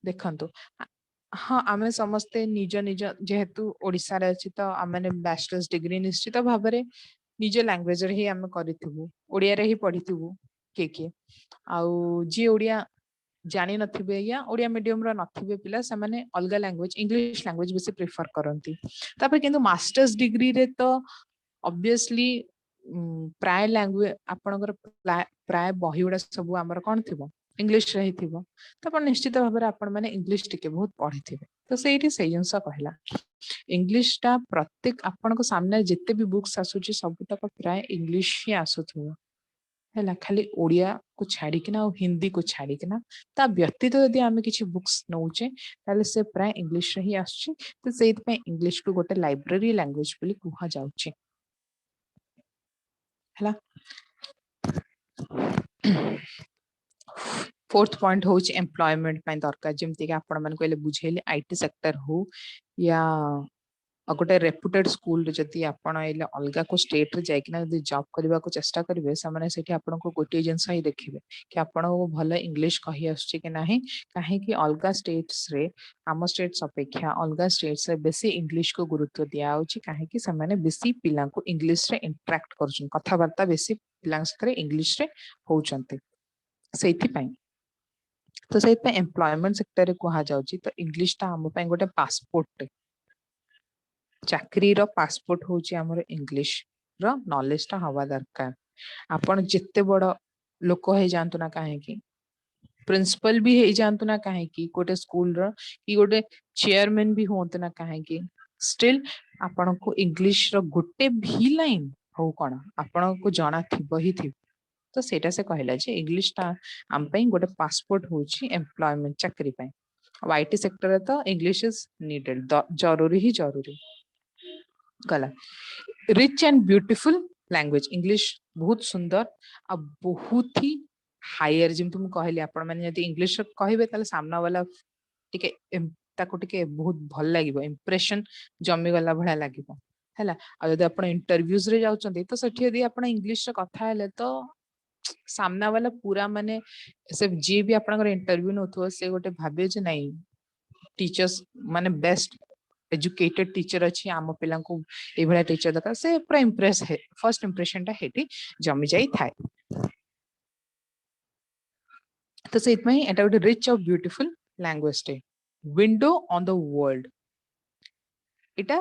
Speaker 1: देखंतु हाँ आमे समस्ते निज निज जेहेतु ओडिसा रे अछि तो आमे बैचलर्स डिग्री निश्चित भाव रे निज लैंग्वेज रे ही आमे करिथिबु ओडिया रे ही पढिथिबु के आउ जी ओडिया जानी नथिबे या ओडिया मीडियम रो नथिबे पिला से माने अलग लैंग्वेज इंग्लिश लैंग्वेज बेसी प्रेफर करंती तापर किंतु मास्टर्स डिग्री रे तो ऑब्वियसली प्राय लैंग्वेज आपनकर प्राय बही उडा सब हमर कोन थिबो इंग्लिश रे ही थिबो तो अपन निश्चित भाव रे आपण माने इंग्लिश टिके बहुत पढिथिबे तो सेठी से जिंस कहला इंग्लिश टा प्रत्येक आपण को सामने जिते भी बुक्स आसुची सब तक प्राय इंग्लिश ही आसुथबो हैला खाली ओडिया को छाड़ी किना और हिंदी को छाड़ी किना ता व्यतीत यदि आमे किछि बुक्स नौचे ताले से प्राय इंग्लिश रे ही आसुची तो सेइत पे इंग्लिश को गोटे लाइब्रेरी लैंग्वेज बोली कुहा जाउची हैला फोर्थ पॉइंट होची एम्प्लॉयमेंट पे दरकार जेमति कि आपण मन कहले बुझेले आईटी सेक्टर हो या गोटे रेपुटेड स्कूल जदि आपण एले अलगा को स्टेट रे जाइकिना जदि जॉब करबा को चेष्टा करिवे सामाने सेठी आपण को गोटे जिंस ही देखिबे कि आपण को भल इंग्लिश कहि आछी कि नाही काहे कि अलगा स्टेट्स रे आम स्टेट्स अपेक्षा अलगा स्टेट्स रे बेसी इंग्लिश को गुरुत्व दिया होची काहे कि सामाने बेसी पिला को इंग्लिश रे इंटरेक्ट करछन कथा वार्ता बेसी पिला सरे इंग्लिश रे होउचंते सेठी पई तो सेठी पई एम्प्लॉयमेंट सेक्टर रे कहा जाउची तो इंग्लिश ता हम पई गोटे पासपोर्ट चाकरी रो पासपोर्ट होची हमर इंग्लिश रो नॉलेज ता हवा दरकार आपण जिते बड़ लोक हे जानतु ना काहे कि प्रिंसिपल भी हे जानतु ना काहे कि गोटे स्कूल रो कि गोटे चेयरमैन भी होंतु ना काहे कि स्टिल आपण को इंग्लिश रो गोटे भी लाइन हो कोन आपण को जाना थिबो ही थिबो तो सेटा से कहला जे इंग्लिश ता हम पई गोटे पासपोर्ट होची एम्प्लॉयमेंट चाकरी पई आईटी सेक्टर रे तो इंग्लिश इज नीडेड जरूरी ही जरूरी गला rich and beautiful language English बहुत सुंदर आ बहुत ही हायर जिम तुम कहली आपण माने यदि इंग्लिश कहबे ताले सामना वाला टिके ताको टिके बहुत भल लागिबो इंप्रेशन जमी गला भला लागिबो हैला आ यदि आपण इंटरव्यूज रे जाउचंदी तो सेठी यदि आपण इंग्लिश रे कथा हेले तो सामना वाला पूरा माने से जे भी आपण इंटरव्यू नथो से गोटे भाबे जे नहीं टीचर्स माने बेस्ट एजुकेटेड टीचर अच्छी आम पिला को ए भला टीचर दरकार से पूरा इंप्रेस है फर्स्ट इंप्रेशन टा हेटी जमी जाई थाए तो से इतमै एटा गोटे रिच और ब्यूटीफुल लैंग्वेज टे विंडो ऑन द वर्ल्ड एटा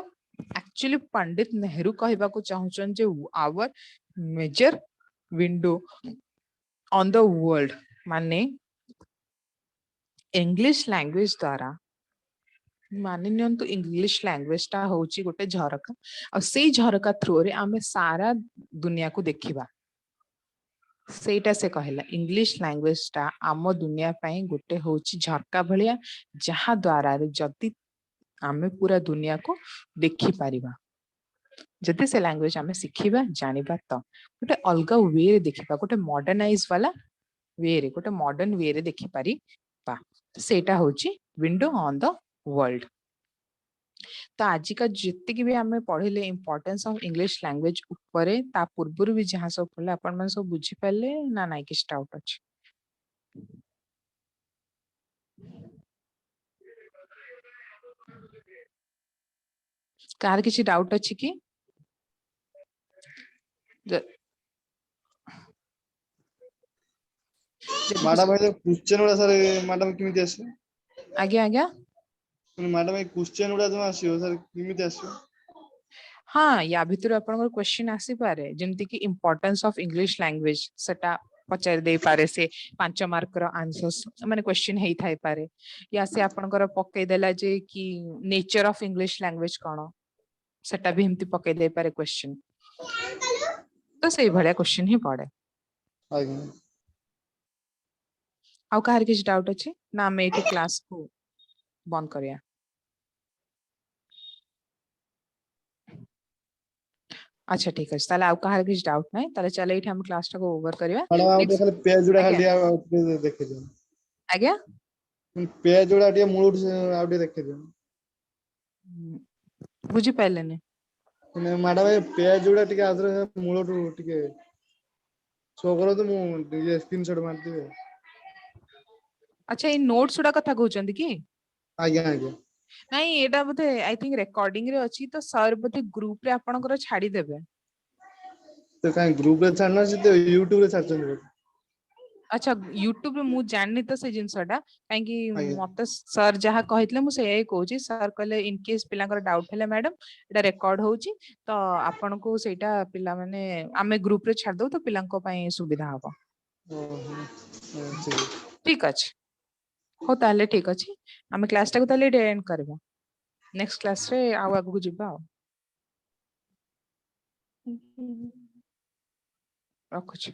Speaker 1: एक्चुअली पंडित नेहरू कहबा को चाहुचन जे our major window on the world माने इंग्लिश लैंग्वेज द्वारा मानि नियंतु इंग्लिश लैंग्वेज टा होची गोटे झरका और से झरका थ्रू रे आमे सारा दुनिया को देखिबा सेटा से कहला इंग्लिश लैंग्वेज टा आम दुनिया पई गोटे होची झरका भलिया जहा द्वारा रे जति आमे पूरा दुनिया को देखि परिबा जति से लैंग्वेज आमे सिखिबा जानिबा तो गोटे अलगा वे रे देखिबा गोटे मॉडर्नाइज वाला वे रे गोटे मॉडर्न वे रे देखि पारी बा सेटा होची विंडो ऑन द वर्ल्ड तो आज का जितकी भी आमे पढ़िले इंपोर्टेंस ऑफ इंग्लिश लैंग्वेज ऊपर ता पूर्व भी जहाँ सब पढ़ले अपन मन सब बुझी पाले ना नाइ कि डाउट अछि कार किछि डाउट अछि कि
Speaker 2: मैडम ये क्वेश्चन उडा सर मैडम किमिति आसी
Speaker 1: आज्ञा आज्ञा
Speaker 2: मैडम ये क्वेश्चन उडा जो आसीयो सर किमिति आसीयो
Speaker 1: हाँ या भितर आपन क्वेश्चन आसी पारे जेमति कि इंपोर्टेंस ऑफ इंग्लिश लैंग्वेज सेटा पचार दे पारे से 5 मार्क रो आंसर्स माने क्वेश्चन हेई थाई पारे या से आपनकर पक्के देला जे कि नेचर ऑफ इंग्लिश लैंग्वेज कोन सेटा भी हिमति पक्के दे पारे क्वेश्चन तो सही भलिया क्वेश्चन ही पड़े
Speaker 2: आज्ञा
Speaker 1: आउ कहार किछ डाउट अछि ना मैं एटी क्लास को बंद करिया अच्छा ठीक है ताले आउ कहार किछ डाउट नै ताले चले एठी हम क्लास टा को ओवर करिया
Speaker 2: मैडम आ
Speaker 1: नेक्स्ट
Speaker 2: खाली पेज उडा
Speaker 1: आज्ञा
Speaker 2: खाली देखे दियो
Speaker 1: आज्ञा
Speaker 2: पेज उडा टे मूल आउटे देखे दियो
Speaker 1: बुझी पाइले ने
Speaker 2: मैडम ये पेज उडा टे आदर मूल टे शो करो तो मु ये स्क्रीनशॉट मार दिबे
Speaker 1: अच्छा ये नोट्स उडा कथा कहउचंदी की
Speaker 2: आज्ञा आज्ञा
Speaker 1: नहीं एटा बते आई थिंक रिकॉर्डिंग रे अछि तो सर बते ग्रुप रे आपनकर छाडी देबे
Speaker 2: तो काई ग्रुप रे छाड़ना से तो YouTube रे छाड़छन
Speaker 1: अच्छा YouTube रे मु जाननी तो से जिंसटा काई कि
Speaker 2: आज्ञा
Speaker 1: मते सर जहा कहितले मु सेयै कहूची सर कहले इन केस पिलांकर डाउट हेले मैडम एटा रिकॉर्ड होची तो आपन को सेटा पिला माने आमे ग्रुप रे छाड़ दो तो पिलांको पई सुविधा हबो ठीक अछि हो ताले ठीक अछि आमे क्लास टा को ताले एंड करबो नेक्स्ट क्लास रे आउ आगु जिबा रखुची